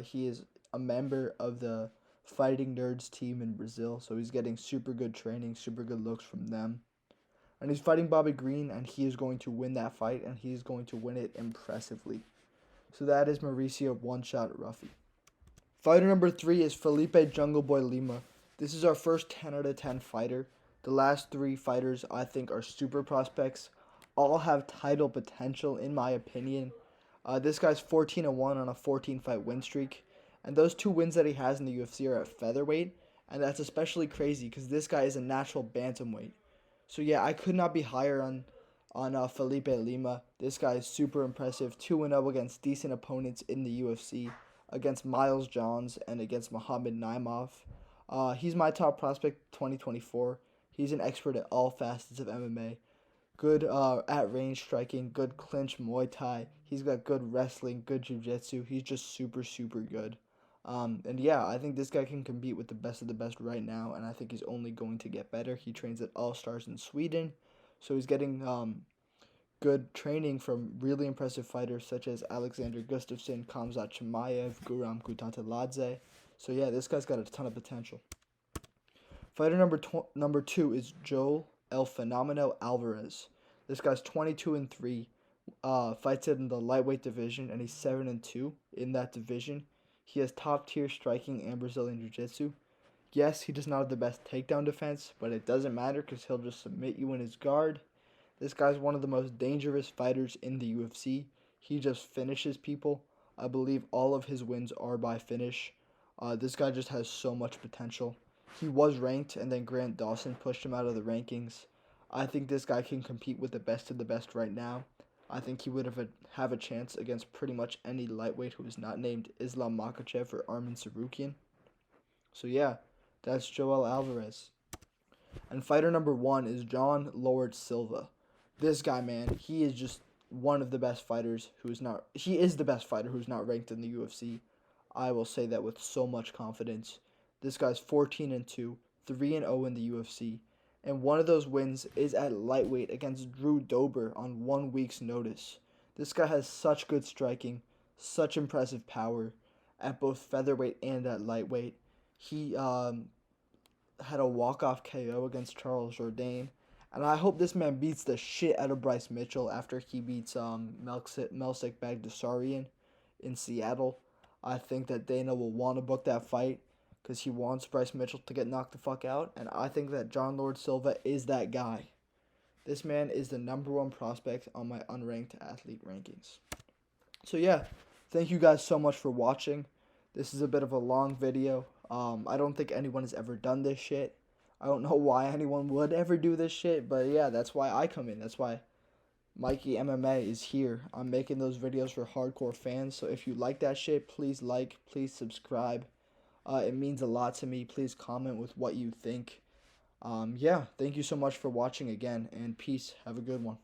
He is a member of the Fighting Nerds team in Brazil, so he's getting super good training, super good looks from them. And he's fighting Bobby Green, and he is going to win that fight, and he's going to win it impressively. So that is Mauricio One-Shot Ruffy. Fighter number 3 is Felipe Jungle Boy Lima. This is our first 10 out of 10 fighter. The last 3 fighters I think are super prospects. All have title potential in my opinion. This guy's 14-1 on a 14-fight win streak. And those 2 wins that he has in the UFC are at featherweight. And that's especially crazy because this guy is a natural bantamweight. So yeah, I could not be higher on Felipe Lima. This guy is super impressive. 2-0 against decent opponents in the UFC. Against Miles Johns and against Muhammad Naimov. He's my top prospect 2024. He's an expert at all facets of MMA. Good at-range striking, good clinch Muay Thai. He's got good wrestling, good jiu-jitsu. He's just super, super good. And yeah, I think this guy can compete with the best of the best right now, and I think he's only going to get better. He trains at All Stars in Sweden, so he's getting good training from really impressive fighters such as Alexander Gustafsson, Khamzat Chimaev, Guram Kutateladze. So yeah, this guy's got a ton of potential. Fighter number 2 is Joel El Fenomeno Alvarez. This guy's 22-3, fights in the lightweight division, and he's 7-2 in that division. He has top tier striking and Brazilian jiu-jitsu. Yes, he does not have the best takedown defense, but it doesn't matter because he'll just submit you in his guard. This guy's one of the most dangerous fighters in the UFC. He just finishes people. I believe all of his wins are by finish. This guy just has so much potential. He was ranked, and then Grant Dawson pushed him out of the rankings. I think this guy can compete with the best of the best right now. I think he would have a chance against pretty much any lightweight who is not named Islam Makhachev or Arman Tsarukyan. So yeah, that's Joel Alvarez. And fighter number 1 is John Lord Silva. This guy, man, he is just one of the best fighters he is the best fighter who's not ranked in the UFC. I will say that with so much confidence. This guy's 14-2, 3-0 in the UFC. And one of those wins is at lightweight against Drew Dober on 1 week's notice. This guy has such good striking, such impressive power at both featherweight and at lightweight. He had a walk-off KO against Charles Jourdain. And I hope this man beats the shit out of Bryce Mitchell after he beats Melsik Bagdasaryan in Seattle. I think that Dana will want to book that fight because he wants Bryce Mitchell to get knocked the fuck out. And I think that John Lord Silva is that guy. This man is the number 1 prospect on my unranked athlete rankings. So yeah, thank you guys so much for watching. This is a bit of a long video. I don't think anyone has ever done this shit. I don't know why anyone would ever do this shit, but yeah, that's why I come in. That's why MikeyMMA is here. I'm making those videos for hardcore fans, so if you like that shit, please like, please subscribe. It means a lot to me. Please comment with what you think. Yeah, thank you so much for watching again, and peace. Have a good one.